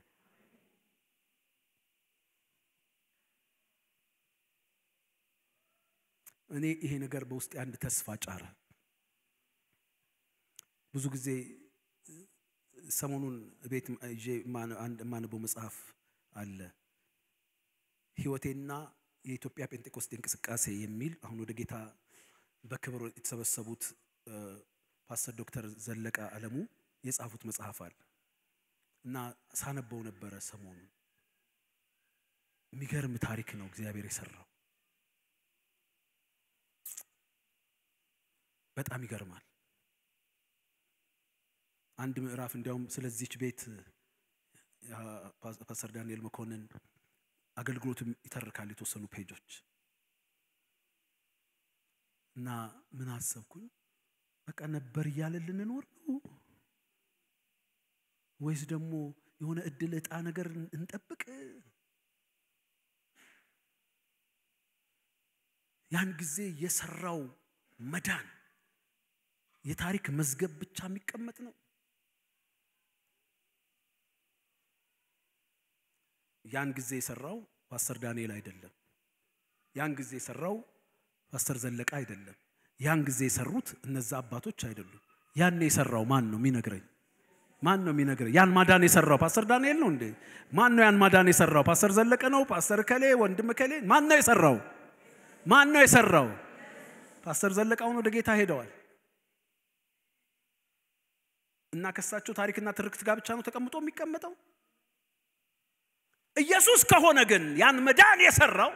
Speaker 1: እኔ ይሄ ነገር በውስጥ አንድ ተስፋ ጫረ ብዙ ጊዜ ሰሞኑን ቤት አንድ ማንበው መጽሐፍ አለ ሕይወቴና የኢትዮጵያ ጴንጤቆስጤ እንቅስቃሴ የሚል አሁን ወደ ጌታ በክብር የተሰበሰቡት ፓስተር ዶክተር ዘለቀ አለሙ የጻፉት መጽሐፍ አለ እና ሳነበው ነበር ሰሞኑን የሚገርም ታሪክ ነው እግዚአብሔር የሰራው በጣም ይገርማል አንድ ምዕራፍ እንዲያውም ስለዚህች ቤት ፓስተር ዳንኤል መኮንን አገልግሎት ይተርካል የተወሰኑ ፔጆች እና ምን አሰብኩኝ በቃ ነበር ያለልን ልንኖር ነው ወይስ ደግሞ የሆነ እድል እጣ ነገር እንጠብቅ ያን ጊዜ የሰራው መዳን የታሪክ መዝገብ ብቻ የሚቀመጥ ነው ያን ጊዜ የሰራው ፓስተር ዳንኤል አይደለም ያን ጊዜ የሰራው ፓስተር ዘለቀ አይደለም ያን ጊዜ የሰሩት እነዛ አባቶች አይደሉም ያን የሰራው ማን ነው የሚነግረኝ ያን ማዳን የሰራው ፓስተር ዳንኤል ነው እንዴ ማን ነው ያን ማዳን የሰራው ፓስተር ዘለቀ ነው ፓስተር ከሌ ወንድም ከሌ ማን ነው የሰራው ፓስተር ዘለቀው ወደ ጌታ ሄደዋል እና ከሳቸው ታሪክና ትርክት ጋር ብቻ ነው ተቀምጦ የሚቀመጠው ኢየሱስ ከሆነ ግን ያን መዳን የሰራው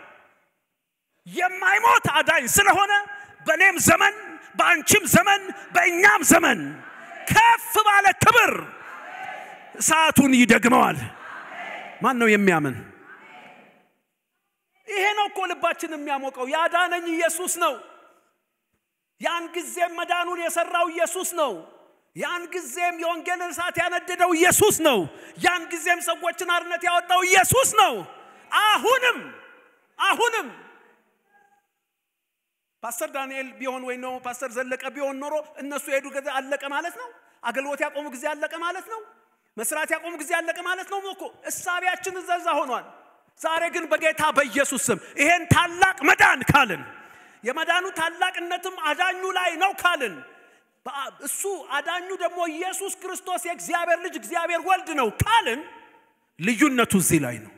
Speaker 1: የማይሞት አዳኝ ስለሆነ በኔም ዘመን በአንቺም ዘመን በእኛም ዘመን ከፍ ባለ ክብር ሰዓቱን ይደግመዋል ማን ነው የሚያምን? ይሄ ነው እኮ ልባችን የሚያሞቀው። ያዳነኝ ኢየሱስ ነው። ያን ጊዜም መዳኑን የሰራው ኢየሱስ ነው። ያን ጊዜም የወንጌልን እሳት ያነደደው ኢየሱስ ነው። ያን ጊዜም ሰዎችን አርነት ያወጣው ኢየሱስ ነው። አሁንም ፓስተር ዳንኤል ቢሆን ወይ ነው ፓስተር ዘለቀ ቢሆን ኖሮ እነሱ ሄዱ ጊዜ አለቀ ማለት ነው። አገልግሎት ያቆሙ ጊዜ አለቀ ማለት ነው። መስራት ያቆሙ ጊዜ አለቀ ማለት ነው እኮ። እሳቢያችን እዛ ሆኗል። ዛሬ ግን በጌታ በኢየሱስ ስም ይሄን ታላቅ መዳን ካልን የመዳኑ ታላቅነትም አዳኙ ላይ ነው ካልን እሱ አዳኙ ደግሞ ኢየሱስ ክርስቶስ የእግዚአብሔር ልጅ እግዚአብሔር ወልድ ነው ካልን ልዩነቱ እዚህ ላይ ነው።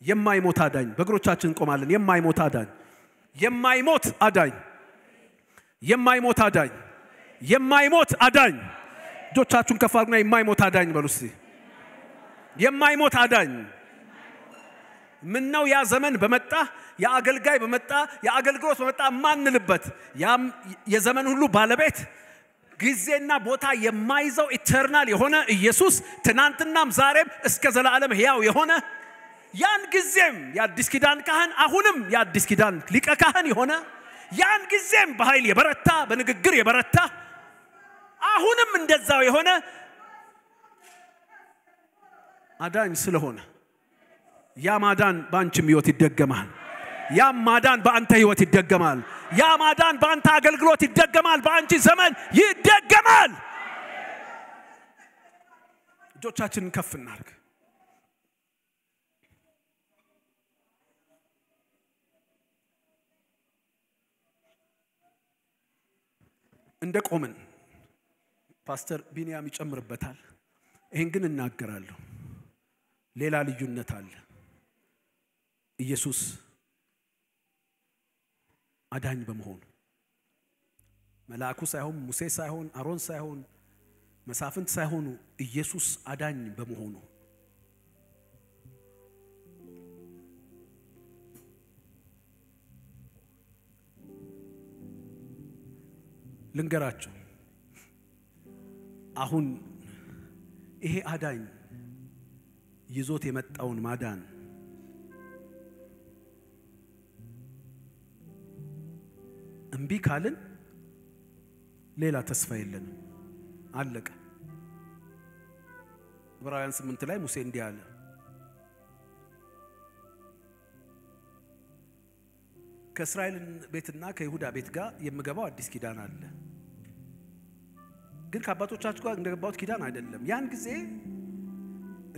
Speaker 1: የማይሞት አዳኝ በእግሮቻችን እንቆማለን። የማይሞት አዳኝ የማይሞት አዳኝ የማይሞት አዳኝ የማይሞት አዳኝ እጆቻችሁን ከፍ አድርጉና የማይሞት አዳኝ በሉ እስቲ። የማይሞት አዳኝ ምን ነው? ያ ዘመን በመጣ ያ አገልጋይ በመጣ ያ አገልግሎት በመጣ ማንልበት ያም የዘመን ሁሉ ባለቤት ጊዜና ቦታ የማይዘው ኢተርናል የሆነ ኢየሱስ ትናንትናም ዛሬም እስከ ዘላለም ሕያው የሆነ ያን ጊዜም የአዲስ ኪዳን ካህን አሁንም የአዲስ ኪዳን ሊቀ ካህን የሆነ ያን ጊዜም በኃይል የበረታ በንግግር የበረታ አሁንም እንደዛው የሆነ አዳኝ ስለሆነ ያ ማዳን ባንቺም ሕይወት ይደገማል። ያ ማዳን በአንተ ሕይወት ይደገማል። ያ ማዳን በአንተ አገልግሎት ይደገማል። በአንቺ ዘመን ይደገማል። እጆቻችንን ከፍ እናድርግ። እንደ ቆምን ፓስተር ቢኒያም ይጨምርበታል። ይሄን ግን እናገራለሁ። ሌላ ልዩነት አለ። ኢየሱስ አዳኝ በመሆኑ መልአኩ ሳይሆን ሙሴ ሳይሆን አሮን ሳይሆን መሳፍንት ሳይሆኑ ኢየሱስ አዳኝ በመሆኑ ልንገራችሁ። አሁን ይሄ አዳኝ ይዞት የመጣውን ማዳን እምቢ ካልን ሌላ ተስፋ የለንም። አለቀ። ዕብራውያን 8 ላይ ሙሴ እንዲህ አለ፣ ከእስራኤል ቤትና ከይሁዳ ቤት ጋር የምገባው አዲስ ኪዳን አለ፣ ግን ከአባቶቻችሁ ጋር እንደገባሁት ኪዳን አይደለም። ያን ጊዜ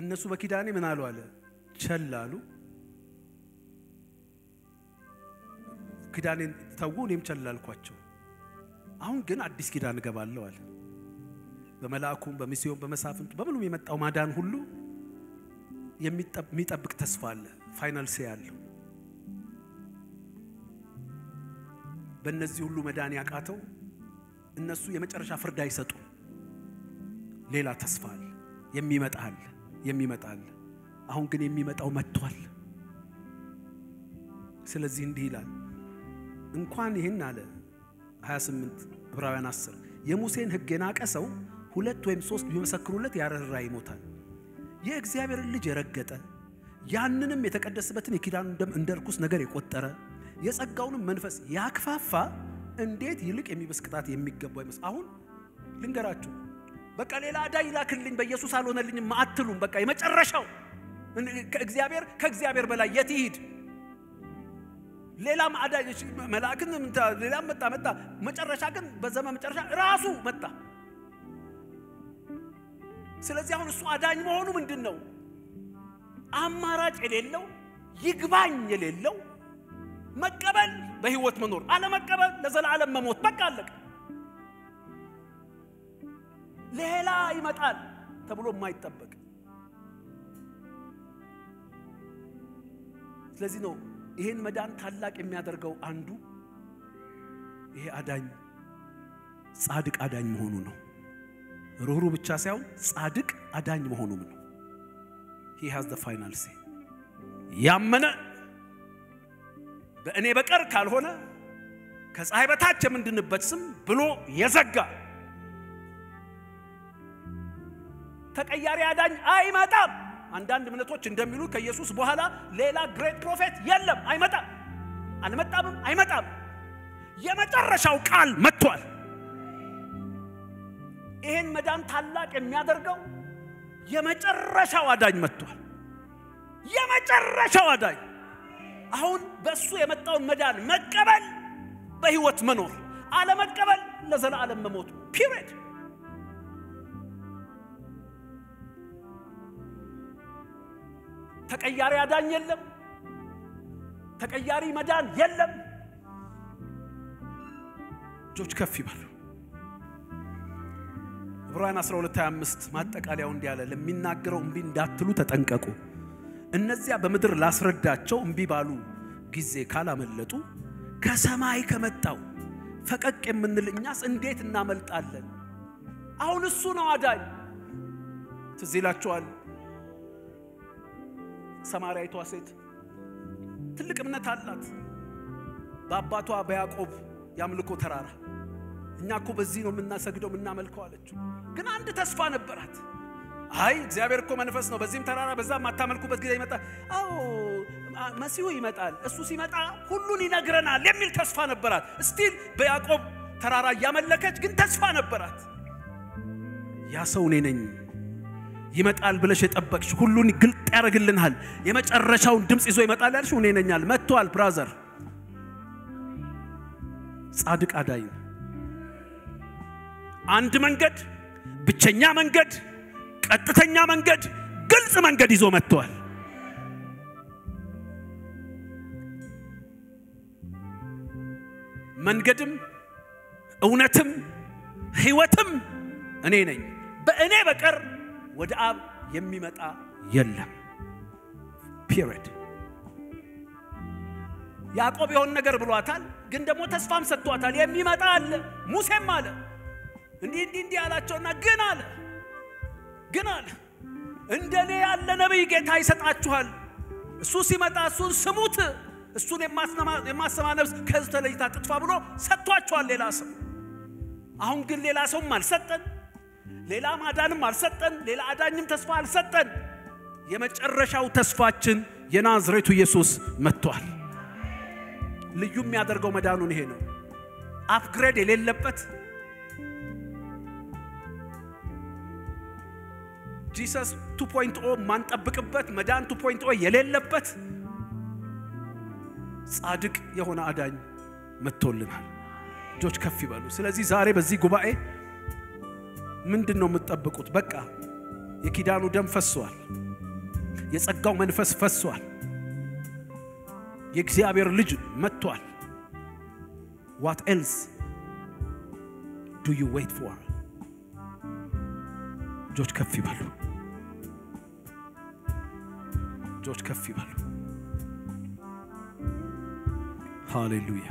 Speaker 1: እነሱ በኪዳኔ ምን አሉ አለ? ቸል አሉ። ኪዳኔን ተው፣ እኔም ቸል አልኳቸው። አሁን ግን አዲስ ኪዳን እገባለሁ አለ። በመላእኩም በሚስዮን በመሳፍንቱ በምንም የመጣው ማዳን ሁሉ የሚጠብቅ ተስፋ አለ። ፋይናል ሴ ያለው በእነዚህ ሁሉ መዳን ያቃተው እነሱ የመጨረሻ ፍርድ አይሰጡ። ሌላ ተስፋ አለ። የሚመጣል አሁን ግን የሚመጣው መጥቷል። ስለዚህ እንዲህ ይላል፣ እንኳን ይሄን አለ 28 ዕብራውያን 10 የሙሴን ሕግ የናቀ ሰው 2 ወይም 3 ቢመሰክሩለት ያረራ ይሞታል። የእግዚአብሔር ልጅ የረገጠ ያንንም የተቀደሰበትን የኪዳኑን ደም እንደርኩስ ነገር የቆጠረ የጸጋውንም መንፈስ ያክፋፋ እንዴት ይልቅ የሚበስቅጣት የሚገባው ይመስል። አሁን ልንገራችሁ፣ በቃ ሌላ አዳኝ ላክልኝ በኢየሱስ አልሆነልኝም ማአትሉም። በቃ የመጨረሻው ከእግዚአብሔር በላይ የት ይሄድ? ሌላም አዳኝ መላእክን ሌላም መጣ መጨረሻ ግን በዘመን መጨረሻ ራሱ መጣ። ስለዚህ አሁን እሱ አዳኝ መሆኑ ምንድነው? አማራጭ የሌለው ይግባኝ የሌለው መቀበል በህይወት መኖር፣ አለመቀበል ለዘላለም መሞት። በቃ አለቀ። ሌላ ይመጣል ተብሎ የማይጠበቅ። ስለዚህ ነው ይሄን መዳን ታላቅ የሚያደርገው አንዱ ይሄ አዳኝ ጻድቅ አዳኝ መሆኑ ነው። ሩህሩህ ብቻ ሳይሆን ጻድቅ አዳኝ መሆኑ ነው። he has the final say። ያመነ በእኔ በቀር ካልሆነ ከፀሐይ በታች የምንድንበት ስም ብሎ የዘጋ ተቀያሪ አዳኝ አይመጣም። አንዳንድ እምነቶች እንደሚሉ ከኢየሱስ በኋላ ሌላ ግሬት ፕሮፌት የለም አይመጣም አይመጣም የመጨረሻው ቃል መጥቷል ይሄን መዳን ታላቅ የሚያደርገው የመጨረሻው አዳኝ መጥቷል የመጨረሻው አዳኝ አሁን በሱ የመጣውን መዳን መቀበል በህይወት መኖር አለመቀበል ለዘላለም መሞት ፒሪድ ተቀያሪ አዳኝ የለም ተቀያሪ መዳን የለም ጆች ከፍ ይበሉ ዕብራውያን 12:25 ማጠቃለያው እንዲያለ ለሚናገረው እንቢ እንዳትሉ ተጠንቀቁ እነዚያ በመድር ላስረዳቸው እንቢ ባሉ ጊዜ ካላመለጡ ከሰማይ ከመጣው ፈቀቅ የምንል እኛስ እንዴት እናመልጣለን አሁን እሱ ነው አዳኝ ትዝላችኋል ሰማርያዊቷ ሴት ትልቅ እምነት አላት በአባቷ በያዕቆብ ያምልኮ ተራራ እኛኮ በዚህ ነው የምናሰግደው የምናመልከው አለችው ግን አንድ ተስፋ ነበራት አይ እግዚአብሔር እኮ መንፈስ ነው በዚህም ተራራ በዛም ማታመልኩበት ጊዜ ይመጣል አዎ መሲሁ ይመጣል እሱ ሲመጣ ሁሉን ይነግረናል የሚል ተስፋ ነበራት ስቲል በያዕቆብ ተራራ ያመለከች ግን ተስፋ ነበራት ያ ሰው እኔ ነኝ ይመጣል ብለሽ የጠበቅሽ ሁሉን ግልጥ ያደርግልናል የመጨረሻውን ድምጽ ይዞ ይመጣል ያልሽው እኔ ነኛል መጥቷል ብራዘር ጻድቅ አዳኝ አንድ መንገድ ብቸኛ መንገድ ቀጥተኛ መንገድ ግልጽ መንገድ ይዞ መጥቷል መንገድም እውነትም ህይወትም እኔ ነኝ በእኔ በቀር ወደ አብ የሚመጣ የለም ፒሪድ ያዕቆብ የሆነ ነገር ብሏታል ግን ደግሞ ተስፋም ሰጥቷታል የሚመጣ አለ ሙሴም አለ እንዲህ አላቸውና ግን አለ እንደኔ ያለ ነብይ ጌታ ይሰጣችኋል እሱ ሲመጣ እሱን ስሙት እሱን የማሰማ ነፍስ ከዚህ ተለይታ ትጥፋ ብሎ ሰጥቷቸዋል ሌላ ሰው አሁን ግን ሌላ ሰውም አልሰጠን ሌላ ማዳንም አልሰጠን ሌላ አዳኝም ተስፋ አልሰጠን የመጨረሻው ተስፋችን የናዝሬቱ ኢየሱስ መጥቷል ልዩ የሚያደርገው መዳኑን ይሄ ነው አፕግሬድ የሌለበት ጂሰስ 2.0 ማንጠብቅበት መዳን 2.0 የሌለበት ጻድቅ የሆነ አዳኝ መጥቶልናል ጆች ከፍ ይበሉ ስለዚህ ዛሬ በዚህ ጉባኤ ምንድነው የምትጠብቁት በቃ የኪዳኑ ደም ፈሷል የጸጋው መንፈስ ፈሷል የእግዚአብሔር ልጅ መጥቷል what else do you wait for ጆች ከፍ ይበሉ ጆች ከፍ ይበሉ ሃሌሉያ